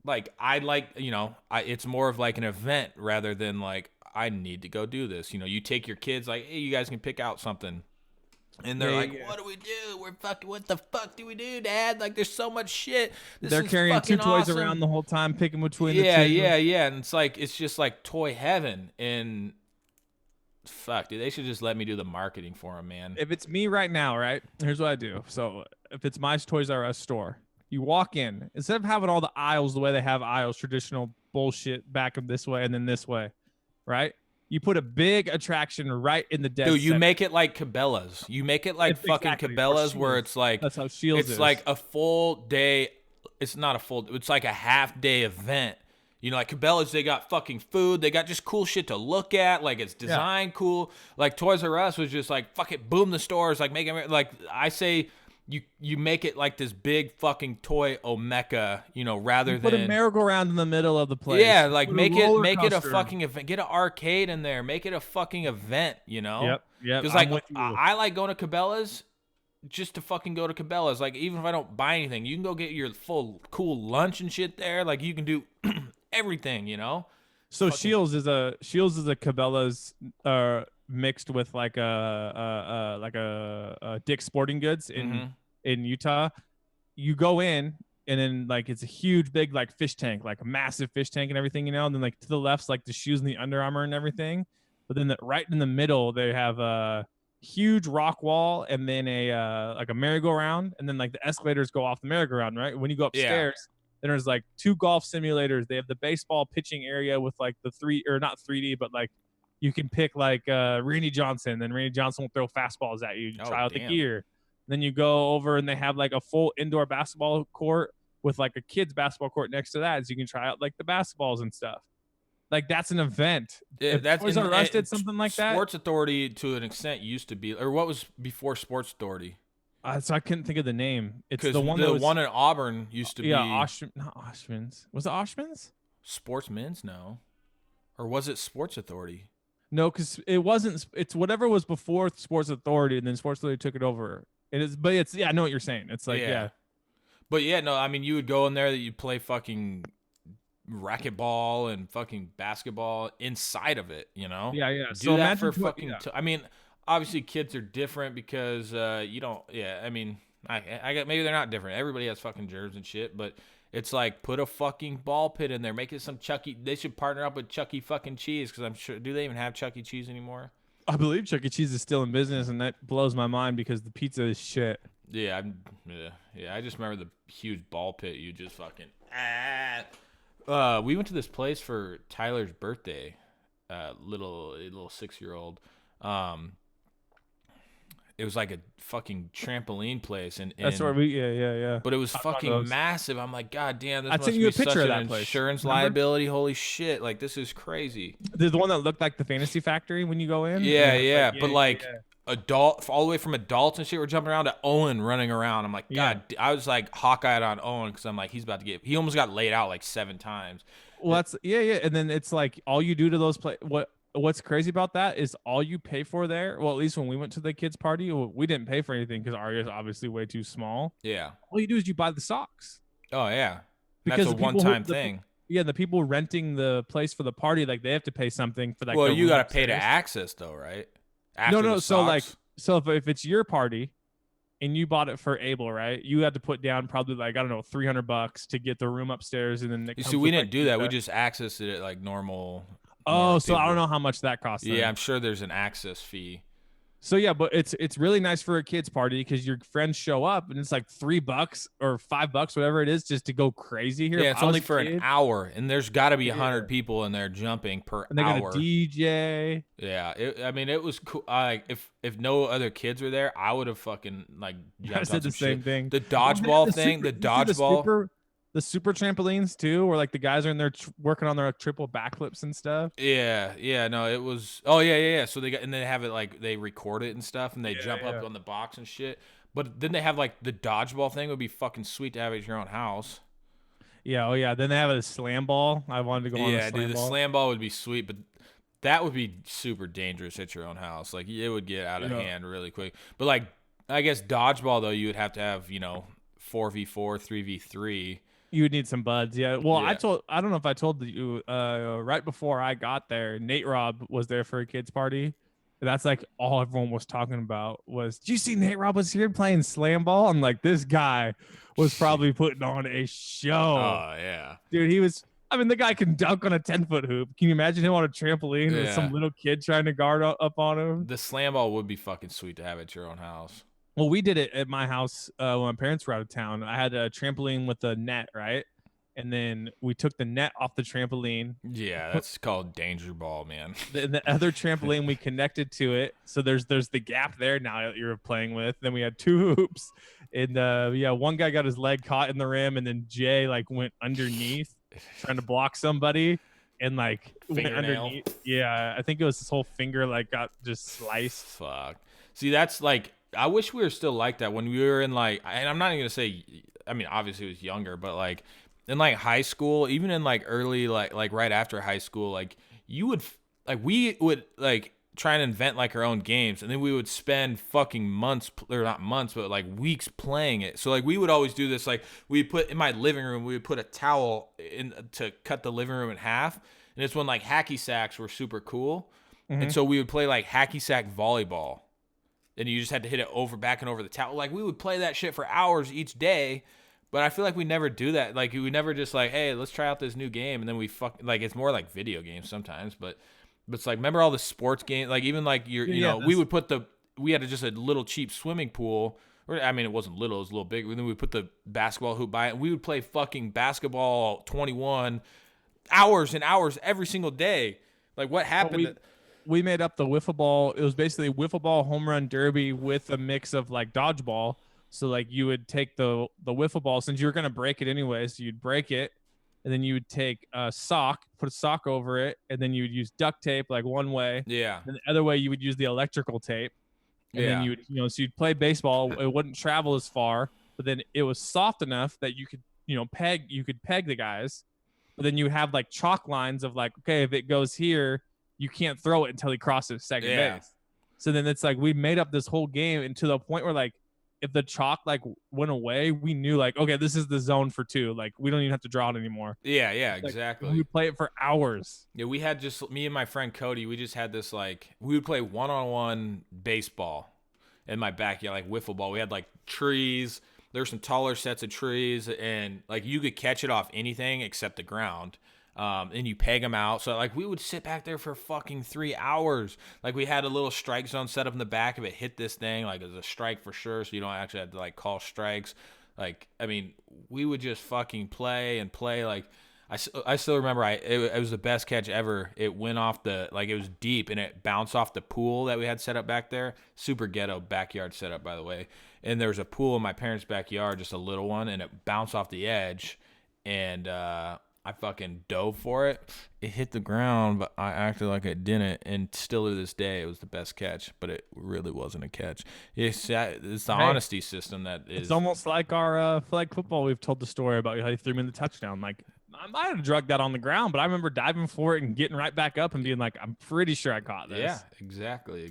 like it's more of like an event rather than like I need to go do this. You take your kids, like, hey, you guys can pick out something, and they're what do we do? We're fucking. What the fuck do we do, Dad? Like, there's so much shit. They're carrying 2 toys around the whole time, picking between the 2. Yeah, and it's just like toy heaven. And fuck, dude, they should just let me do the marketing for them, man. If it's me right now, right? Here's what I do. So if it's my Toys R Us store, you walk in, instead of having all the aisles the way they have aisles, traditional bullshit, back of this way and then this way, right? You put a big attraction right in the dead Dude, you center. make it like Cabela's. You make it like fucking Cabela's, where it's like, that's how Shields it's is. like a full day. It's not a full, it's like a half day event. Like Cabela's, they got fucking food. They got just cool shit to look at. Like, it's designed cool. Like Toys R Us was just like, fuck it, boom the stores. Like, make it, like, I say, you make it like this big fucking toy Omeka, rather than put a merry-go-round in the middle of the place. Yeah, like make it a fucking event. Get an arcade in there. Make it a fucking event, Yep. Because like I like going to Cabela's just to fucking go to Cabela's. Like, even if I don't buy anything, you can go get your full cool lunch and shit there. Like, you can do everything, So fucking Shields is a Cabela's mixed with like a Dick's Sporting Goods in Utah. You go in, and then like it's a huge big like fish tank, like a massive fish tank and everything, and then like to the left's like the shoes and the Under Armour and everything. But then right in the middle they have a huge rock wall, and then a like a merry-go-round, and then like the escalators go off the merry-go-round, right? When you go upstairs, then there's like 2 golf simulators. They have the baseball pitching area with like the not 3D, but like you can pick like Randy Johnson. Then Randy Johnson will throw fastballs at you. You try out the gear. Then you go over and they have like a full indoor basketball court with like a kid's basketball court next to that, so you can try out like the basketballs and stuff. Like, that's an event. Yeah, that's Toys R Us did something like that. Sports Authority, to an extent, used to be, or what was before Sports Authority? So I couldn't think of the name. It's the one one in Auburn used to be. Not Oshman's. Was it Oshman's? Sportsmen's? No. Or was it Sports Authority? No, because it wasn't. It's whatever was before Sports Authority, and then Sports Authority took it over. But I know what you're saying. It's like, But yeah, no, I mean, you would go in there, that you'd play fucking racquetball and fucking basketball inside of it, Yeah. Do so that for fucking. I mean, obviously kids are different because you don't. Yeah, I mean, I got, maybe they're not different. Everybody has fucking germs and shit, but it's like, put a fucking ball pit in there. Make it some Chuck E. They should partner up with Chuck E. fucking Cheese, because I'm sure. Do they even have Chuck E. Cheese anymore? I believe Chuck E. Cheese is still in business, and that blows my mind because the pizza is shit. Yeah, I just remember the huge ball pit. You just fucking. We went to this place for Tyler's birthday. Little 6-year-old. It was like a fucking trampoline place, and that's where we yeah. But it was fucking massive. I'm like, God damn, this I must sent you be a picture such of that an place. Insurance liability. Holy shit! Like, this is crazy. The one that looked like the Fantasy Factory when you go in. Yeah. But like, all the way from adults and shit were jumping around to Owen running around. I'm like, Yeah. God, I was like hawk-eyed on Owen because I'm like, he almost got laid out like 7 times. Well, that's yeah. And then it's like all you do to those what's crazy about that is all you pay for there. Well, at least when we went to the kids' party, we didn't pay for anything because Arya is obviously way too small. Yeah. All you do is you buy the socks. Oh yeah. Because That's a the people one-time thing. Yeah, the people renting the place for the party, like they have to pay something for that. Well, you got to pay to access though, right? After No. the So like, socks? if it's your party and you bought it for Abel, right? You had to put down probably like, I don't know, $300 to get the room upstairs, and then You see, we didn't do that. We just accessed it like normal. normal so I people. don't know how much that costs. Yeah, I'm sure there's an access fee. So yeah, but it's really nice for a kids party because your friends show up and it's like $3 or $5, whatever it is, just to go crazy here. Yeah, it's only for an hour, and there's got to be 100 people in there jumping per and they hour. got a DJ. Yeah, it was cool. If no other kids were there, I would have fucking like jumped I said on the some same shit. thing. The dodgeball thing, the dodgeball. The super trampolines too, where like the guys are in there working on their triple backflips and stuff. Yeah, no, it was. Oh yeah. So they have it like they record it and stuff, and they jump up on the box and shit. But then they have like the dodgeball thing would be fucking sweet to have at your own house. Yeah, oh yeah. Then they have a slam ball. I wanted to go on. Yeah, dude, the slam ball would be sweet, but that would be super dangerous at your own house. Like it would get out of hand really quick. But like I guess dodgeball though, you would have to have 4v4, 3v3. You would need some buds, yeah. Well, Yeah. I don't know if I told you right before I got there, Nate Robb was there for a kids party. And that's like all everyone was talking about was, did you see Nate Robb was here playing slam ball? I'm like, this guy was probably putting on a show. Oh yeah. Dude, the guy can dunk on a 10-foot hoop. Can you imagine him on a trampoline with some little kid trying to guard up on him? The slam ball would be fucking sweet to have at your own house. Well, we did it at my house when my parents were out of town. I had a trampoline with a net, right? And then we took the net off the trampoline. Yeah, that's called danger ball, man. The other trampoline we connected to it. So there's the gap there now that you're playing with. Then we had 2 hoops. And one guy got his leg caught in the rim, and then Jay like went underneath trying to block somebody and like went underneath. Yeah, I think it was his whole finger like got just sliced. Fuck. See, that's like, I wish we were still like that when we were in like, and I'm not even gonna say, I mean, obviously it was younger, but like in like high school, even in like early, like right after high school, like we would like try and invent like our own games, and then we would spend fucking months, or not months, but like weeks playing it. So like we would always do this, like we put in my living room, we would put a towel in to cut the living room in half, and it's when like hacky sacks were super cool, and so we would play like hacky sack volleyball. And you just had to hit it back and over the towel. Like we would play that shit for hours each day, but I feel like we never do that. Like we never just like, hey, let's try out this new game, and then we like it's more like video games sometimes. But it's like, remember all the sports games? Like even like we would put we had just a little cheap swimming pool. Or I mean, it wasn't little, it was a little big. And then we put the basketball hoop by it, and we would play fucking basketball 21 hours and hours every single day. Like what happened? We made up the wiffle ball. It was basically wiffle ball home run derby with a mix of like dodgeball. So like you would take the wiffle ball, since you were gonna break it anyways, so you'd break it, and then you would take a sock, put a sock over it, and then you would use duct tape like one way. Yeah. And the other way you would use the electrical tape. And then so you'd play baseball. It wouldn't travel as far, but then it was soft enough that you could peg the guys. But then you have like chalk lines of like, okay, if it goes here, you can't throw it until he crosses second base. So then it's like we made up this whole game, and to the point where like if the chalk like went away, we knew like, okay, this is the zone for 2. Like we don't even have to draw it anymore. Yeah, like, exactly. We would play it for hours. Yeah, we had just me and my friend Cody. We just had this like we would play one-on-one baseball in my backyard, like wiffle ball. We had like trees. There's some taller sets of trees, and like you could catch it off anything except the ground. And you peg them out. So like we would sit back there for fucking 3 hours. Like we had a little strike zone set up in the back. If it hit this thing, like it was a strike for sure. So you don't actually have to like call strikes. Like, I mean, we would just fucking play and play. Like I still remember it was the best catch ever. It went off it was deep, and it bounced off the pool that we had set up back there. Super ghetto backyard setup, by the way. And there was a pool in my parents' backyard, just a little one, and it bounced off the edge. And I fucking dove for it. It hit the ground, but I acted like it didn't. And still to this day, it was the best catch, but it really wasn't a catch. It's the honesty system that is. It's almost like our flag football. We've told the story about how he threw me in the touchdown. Like, I might have drugged that on the ground, but I remember diving for it and getting right back up and being like, I'm pretty sure I caught this. Yeah, exactly.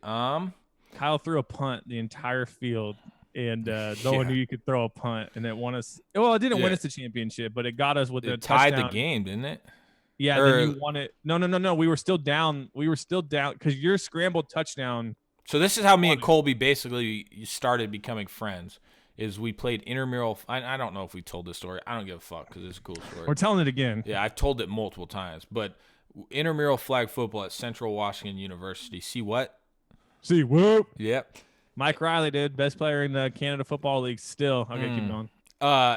Kyle threw a punt the entire field, and no one knew you could throw a punt, and it won us. Well, it didn't win us the championship, but it got us with the tied touchdown. the game, didn't it? Yeah, then you won it. No. We were still down. Because your scrambled touchdown. So this is how me and Colby basically started becoming friends. Is we played intramural. I don't know if we told this story. I don't give a fuck because it's a cool story. We're telling it again. Yeah, I've told it multiple times. But intramural flag football at Central Washington University. See what? See whoop. Yep. Mike Riley, dude, best player in the Canada Football League. Still, okay, keep going.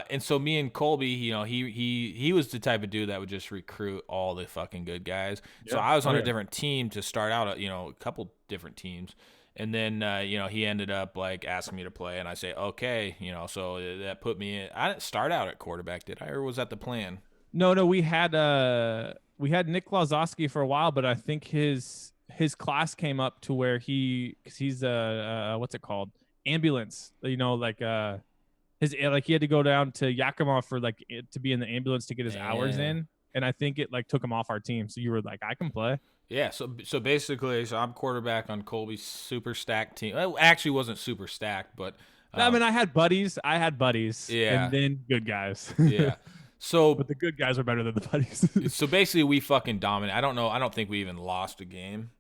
And so me and Colby, you know, he was the type of dude that would just recruit all the fucking good guys. Yeah. So I was on a different team to start out, you know, a couple different teams. And then, you know, he ended up like asking me to play, and I say, okay, you know, so that put me in. I didn't start out at quarterback, did I? Or was that the plan? No, we had Nick Klozowski for a while, but I think his class came up to where because he's what's it called? Ambulance, you know, like he had to go down to Yakima for like to be in the ambulance to get his hours in, and I think it like took him off our team. So you were like, I can play. Yeah. So basically, I'm quarterback on Colby's super stacked team. It actually wasn't super stacked, but I mean, I had buddies. Yeah. And then good guys. Yeah. So, but the good guys are better than the buddies. So basically, we fucking dominate. I don't think we even lost a game.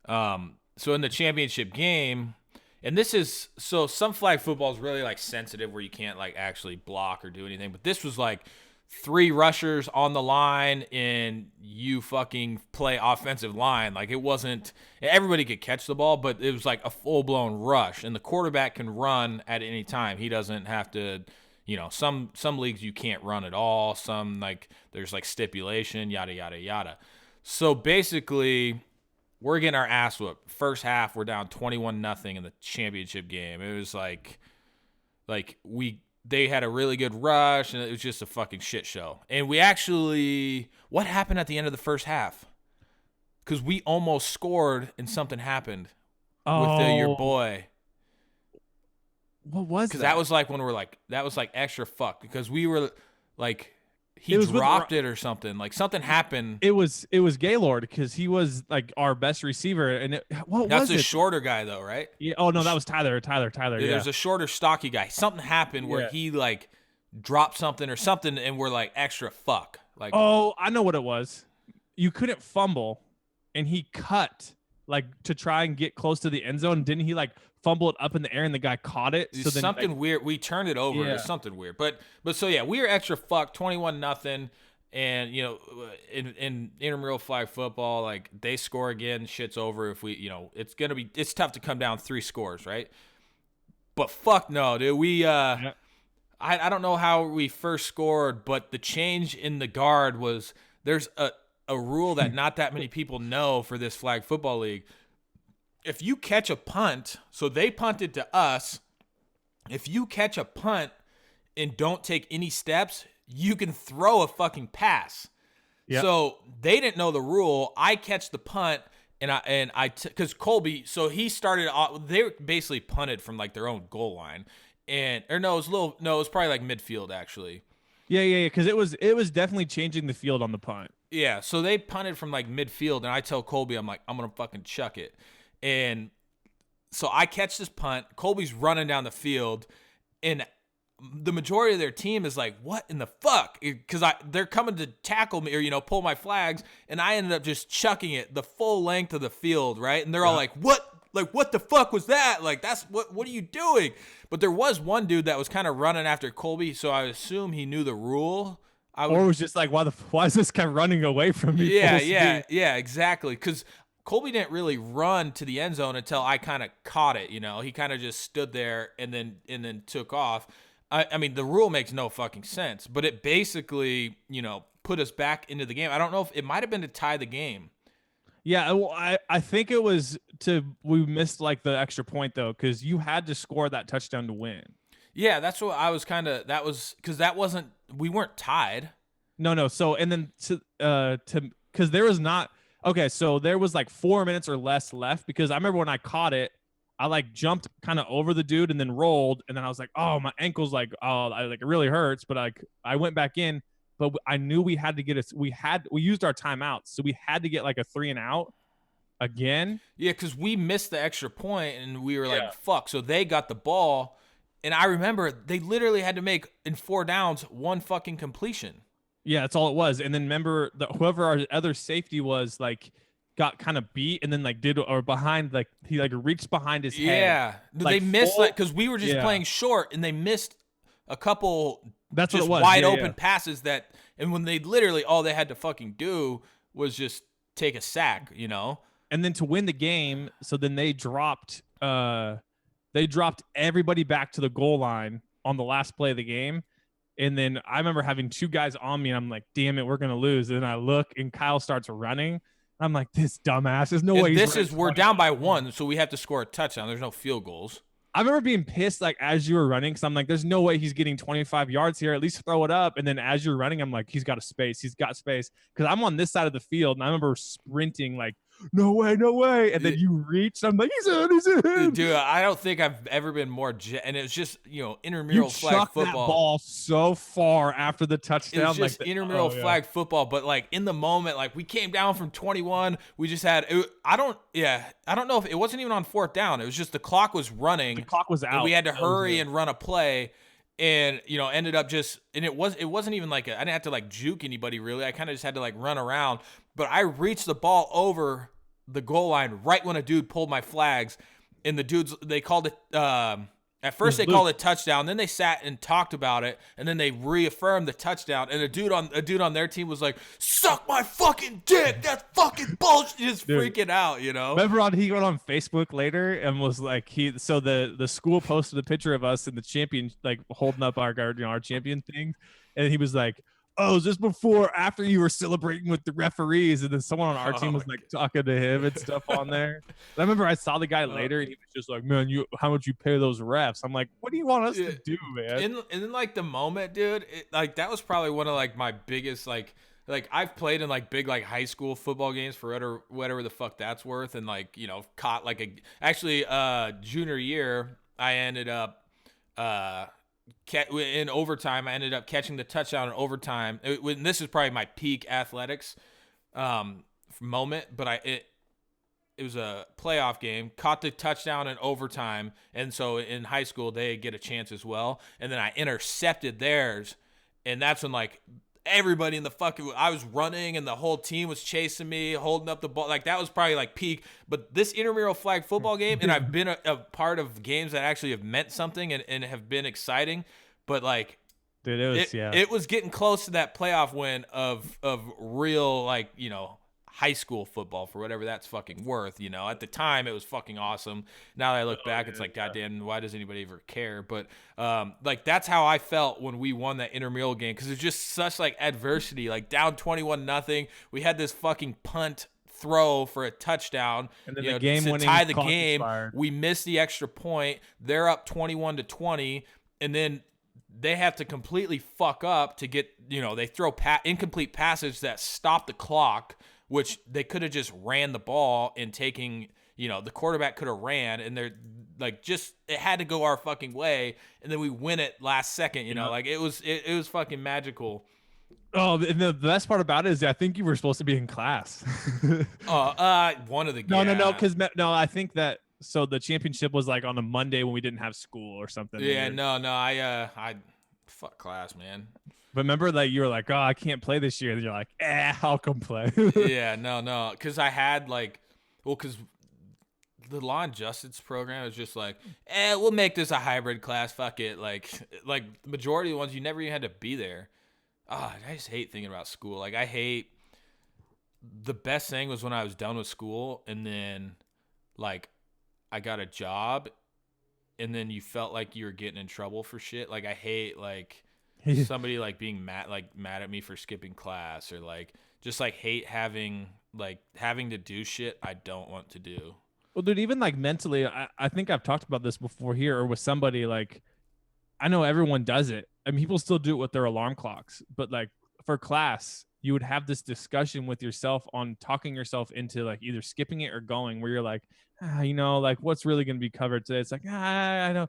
So in the championship game, and this is so some flag football is really like sensitive where you can't like actually block or do anything. But this was like 3 rushers on the line and you fucking play offensive line. Like it wasn't everybody could catch the ball, but it was like a full blown rush. And the quarterback can run at any time. He doesn't have to. You know, some leagues you can't run at all. Some like there's like stipulation, yada yada yada. So basically, we're getting our ass whooped. First half, we're down 21-0 in the championship game. It was like they had a really good rush, and it was just a fucking shit show. And we actually, what happened at the end of the first half? Because we almost scored, and something happened with your boy. What was that? Because that was like when we're like, that was like extra fuck because we were like, he dropped it or something. Like something happened. It was Gaylord because he was like our best receiver. And that's a shorter guy though, right? Yeah. Oh no, that was Tyler. Yeah. There's a shorter, stocky guy. Something happened where he like dropped something or something, and we're like extra fuck. Like, oh, I know what it was. You couldn't fumble, and he cut like to try and get close to the end zone. Didn't he like fumble it up in the air and the guy caught it? So then, something weird. We turned it over. Yeah. It was something weird. But so yeah, we were extra fucked, 21-0. And you know, in intramural flag football, like they score again, shit's over. If we, you know, it's tough to come down 3 scores, right? But fuck no, dude. We I don't know how we first scored, but the change in the guard was there's a rule that not that many people know for this flag football league. If you catch a punt, so they punted to us. If you catch a punt and don't take any steps, you can throw a fucking pass. Yep. So they didn't know the rule. I catch the punt and because Colby, so he started. They basically punted from like their own goal line, it was probably like midfield actually. Yeah. Because it was definitely changing the field on the punt. Yeah. So they punted from like midfield, and I tell Colby, I'm like, I'm gonna fucking chuck it. And so I catch this punt. Colby's running down the field, and the majority of their team is like, what in the fuck? Because they're coming to tackle me or, you know, pull my flags, and I ended up just chucking it the full length of the field, right? And they're all like, what? Like, what the fuck was that? Like, that's what are you doing? But there was one dude that was kind of running after Colby, so I assume he knew the rule. Or was just like, why is this guy running away from me? Yeah, exactly. Because Colby didn't really run to the end zone until I kind of caught it, you know. He kind of just stood there and then took off. I mean, the rule makes no fucking sense, but it basically, you know, put us back into the game. I don't know if it might have been to tie the game. Yeah, well, I think it was we missed like the extra point though, because you had to score that touchdown to win. Yeah, that's what I was because we weren't tied. No. So and then to because there was not okay. So there was like 4 minutes or less left because I remember when I caught it, I like jumped kind of over the dude and then rolled, and then I was like, oh, my ankle's like, oh, like it really hurts. But like I went back in, but I knew we had to get us. We used our timeouts, so we had to get like a 3 and out again. Yeah, because we missed the extra point and we were Yeah. like, fuck. So they got the ball. And I remember they literally had to make, in 4 downs, 1 fucking completion. Yeah, that's all it was. And then remember whoever our other safety was like got kind of beat and then like did or behind like he like reached behind his head. Yeah. Like they missed full- like because we were just Yeah. playing short and they missed a couple That's what just it was. wide Yeah, open yeah. passes that and when they literally all they had to fucking do was just take a sack, you know? And then to win the game, so then they dropped everybody back to the goal line on the last play of the game. And then I remember having 2 guys on me and I'm like, damn it, we're gonna lose. And then I look and Kyle starts running. I'm like, this dumbass. There's no way. We're down by 1, so we have to score a touchdown. There's no field goals. I remember being pissed like as you were running because I'm like, there's no way he's getting 25 yards here. At least throw it up. And then as you're running, I'm like, he's got space. He's got space. Because I'm on this side of the field and I remember sprinting like, no way, no way. And then you reach. I'm like, he's in. Dude, I don't think I've ever been more and it was just, intramural You flag chucked football. that ball so far after the It touchdown. was just like intramural flag football, but like in the moment, like we came down from 21. We just had. I don't know if it wasn't even on 4th down. It was just the clock was running. The clock was and out. we had to hurry and run a play, and ended up just. And it wasn't even like I didn't have to like juke anybody really. I kind of just had to like run around. But I reached the ball over the goal line right when a dude pulled my flags, and the dudes they called it. At first they called it touchdown, then they sat and talked about it, and then they reaffirmed the touchdown. And a dude on their team was like, "Suck my fucking dick! That's fucking bullshit!" Just freaking out, Remember he went on Facebook later and was like the school posted a picture of us in the champion like holding up our champion thing, and he was like, oh, is this after you were celebrating with the referees? And then someone on our team was like talking to him and stuff on there. And I remember I saw the guy later and he was just like, man, how much you pay those refs? I'm like, what do you want us to do, man? And in like the moment, dude, like that was probably one of like my biggest like I've played in like big like high school football games for whatever the fuck that's worth, and like caught like junior year I ended up in overtime. I ended up catching the touchdown in overtime. This is probably my peak athletics moment, but it was a playoff game. Caught the touchdown in overtime, and so in high school they get a chance as well. And then I intercepted theirs, and that's when like everybody in the I was running and the whole team was chasing me, holding up the ball. Like that was probably like peak. But this intramural flag football game, and I've been a part of games that actually have meant something and have been exciting. But like, dude, it was getting close to that playoff win of real like high school football for whatever that's fucking worth. At the time it was fucking awesome. Now that I look back, it's like, goddamn, why does anybody ever care? But like that's how I felt when we won that intramural game, because it's just such like adversity. Like down 21-0. We had this fucking punt throw for a touchdown, and then the game to winning tie the clock game. expired. We missed the extra point. They're up 21-20, and then they have to completely fuck up to get they throw incomplete passes that stop the clock, which they could have just ran the ball and taking, the quarterback could have ran, and they're like, it had to go our fucking way. And then we win it last second, like it was fucking magical. Oh, and the best part about it is I think you were supposed to be in class. One of the No, because I think that so the championship was like on a Monday when we didn't have school or something. Yeah, I fuck class, man. But remember that you were like, oh, I can't play this year. And you're like, I'll come play. Yeah, no. Because I had because the law and justice program is just like, we'll make this a hybrid class. Fuck it. Like the majority of the ones, you never even had to be there. I just hate thinking about school. Like the best thing was when I was done with school and then like I got a job and then you felt like you were getting in trouble for shit. Like I hate like somebody like being mad at me for skipping class, or like just like hate having to do shit I don't want to do. Well, dude, even like mentally, I think I've talked about this before here or with somebody. Like I know everyone does it. I mean, people still do it with their alarm clocks, but like for class, you would have this discussion with yourself on talking yourself into like either skipping it or going, where you're like, like what's really going to be covered today? It's like, I know,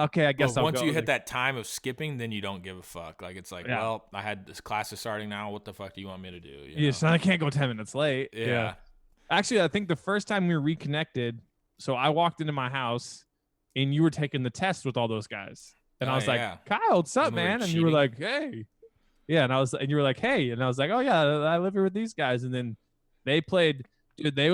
okay, I guess I'll once go. you hit Like, that time of skipping, then you don't give a fuck. Like, it's like, Yeah. well, I had this class is starting now. What the fuck do you want me to do? You yeah, know? so I can't go 10 minutes late. Yeah. Actually, I think the first time we were reconnected, so I walked into my house and you were taking the test with all those guys. And I was like, Kyle, what's up, When we were man? And you were cheating. like, hey. Yeah, and you were like, hey. And I was like, oh, yeah, I live here with these guys. And then they played, dude, they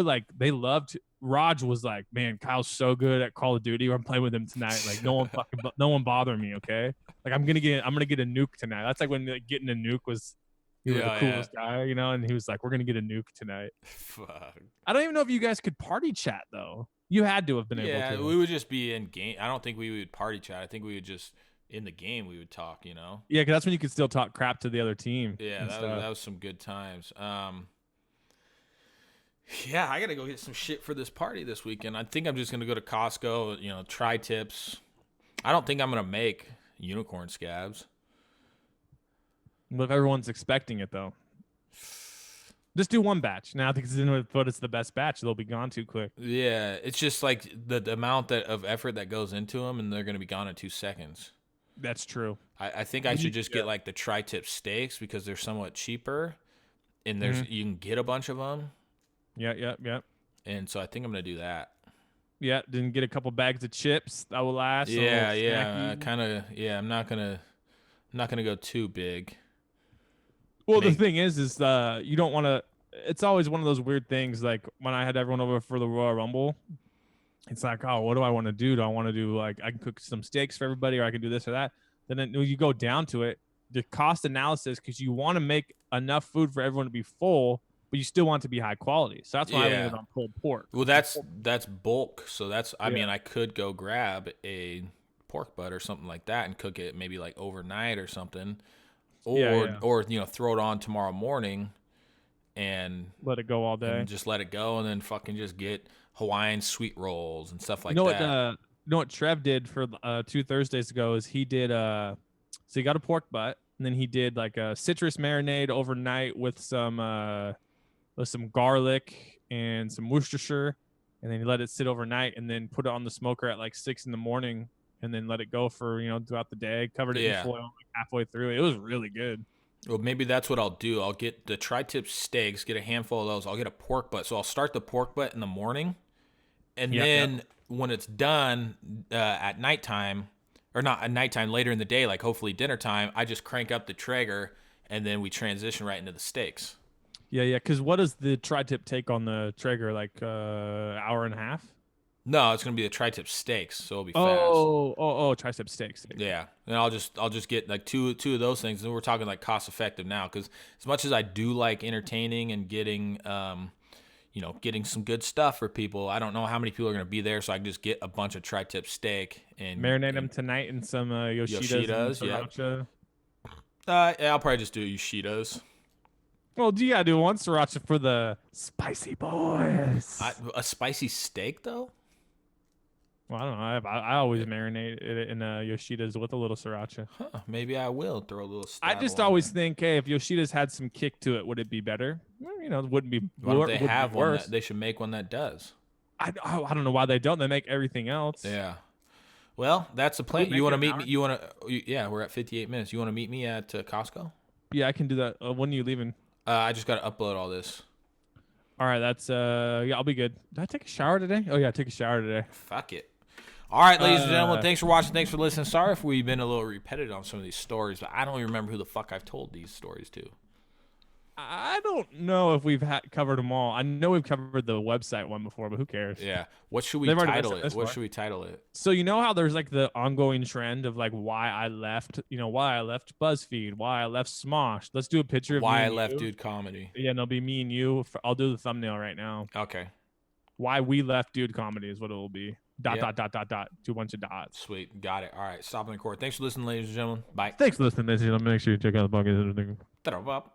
loved, Raj was like, man, Kyle's so good at Call of Duty. I'm playing with him tonight. Like, no one bother me, okay? Like, I'm gonna get a nuke tonight. That's like when getting a nuke was, you were the coolest guy, and he was like, we're gonna get a nuke tonight. Fuck. I don't even know if you guys could party chat though. You had to have been able to. Yeah, we would just be in game. I don't think we would party chat. I think we would just in the game we would talk. Yeah, because that's when you could still talk crap to the other team. Yeah, that was some good times. Yeah, I gotta go get some shit for this party this weekend. I think I'm just gonna go to Costco. Tri-tips. I don't think I'm gonna make unicorn scabs. Well, if everyone's expecting it though. Just do one batch. Now, because it's the best batch, they'll be gone too quick. Yeah, it's just like the amount of effort that goes into them, and they're going to be gone in 2 seconds. That's true. I think I should just get like the tri-tip steaks because they're somewhat cheaper, and you can get a bunch of them. Yeah. And so I think I'm going to do that. Yeah, then get a couple bags of chips. That will last. Yeah. I'm not gonna go too big. Well, the thing is you don't want to. It's always one of those weird things. Like when I had everyone over for the Royal Rumble, it's like, oh, what do I want to do? Do I want to do like I can cook some steaks for everybody, or I can do this or that? Then when you go down to it, the cost analysis, because you want to make enough food for everyone to be full, but you still want it to be high quality. So that's why I landed on pulled pork. Well, that's bulk. So I mean, I could go grab a pork butt or something like that and cook it maybe like overnight or something. Or throw it on tomorrow morning and let it go all day. And just let it go, and then fucking just get Hawaiian sweet rolls and stuff like that. You know what Trev did for 2 Thursdays ago is he did so he got a pork butt, and then he did like a citrus marinade overnight with some garlic and some Worcestershire, and then he let it sit overnight, and then put it on the smoker at like 6 a.m. and then let it go for, throughout the day. Covered it in foil like halfway through. It was really good. Well, maybe that's what I'll do. I'll get the tri-tip steaks, get a handful of those. I'll get a pork butt. So I'll start the pork butt in the morning. And then when it's done at nighttime, or not at nighttime, later in the day, like hopefully dinner time, I just crank up the Traeger, and then we transition right into the steaks. Yeah. Because what does the tri-tip take on the Traeger? Like hour and a half? No, it's gonna be the tri-tip steaks, so it'll be fast. Tri-tip steaks. Yeah, and I'll just get like two of those things, and we're talking like cost effective now, because as much as I do like entertaining and getting getting some good stuff for people, I don't know how many people are gonna be there, so I can just get a bunch of tri-tip steak and marinate them tonight in some Yoshidas. I'll probably just do Yoshidas. Well, you gotta do one sriracha for the spicy boys. A spicy steak though. Well, I don't know. I always marinate it in Yoshidas with a little sriracha. Huh, maybe I will throw a little. I just always think, hey, if Yoshidas had some kick to it, would it be better? Well, it wouldn't be. Why don't they have one? Worse. They should make one that does. I don't know why they don't. They make everything else. Yeah. Well, that's the plan. You want to meet me? Yeah, we're at 58 minutes. You want to meet me at Costco? Yeah, I can do that. When are you leaving? I just got to upload all this. All right, that's I'll be good. Did I take a shower today? Oh yeah, I took a shower today. Fuck it. All right, ladies and gentlemen, thanks for watching. Thanks for listening. Sorry if we've been a little repetitive on some of these stories, but I don't even remember who the fuck I've told these stories to. I don't know if we've covered them all. I know we've covered the website one before, but who cares? Yeah. What should we title it? What should we title it? So you know how there's like the ongoing trend of like why I left BuzzFeed, why I left Smosh. Let's do a picture of why I left DudeComedy. Yeah, and it'll be me and you. I'll do the thumbnail right now. Okay. Why we left DudeComedy is what it will be. Dot. Do a bunch of dots. Sweet. Got it. All right. Stop and record. Thanks for listening, ladies and gentlemen. Bye. Thanks for listening, ladies and gentlemen. Make sure you check out the podcast.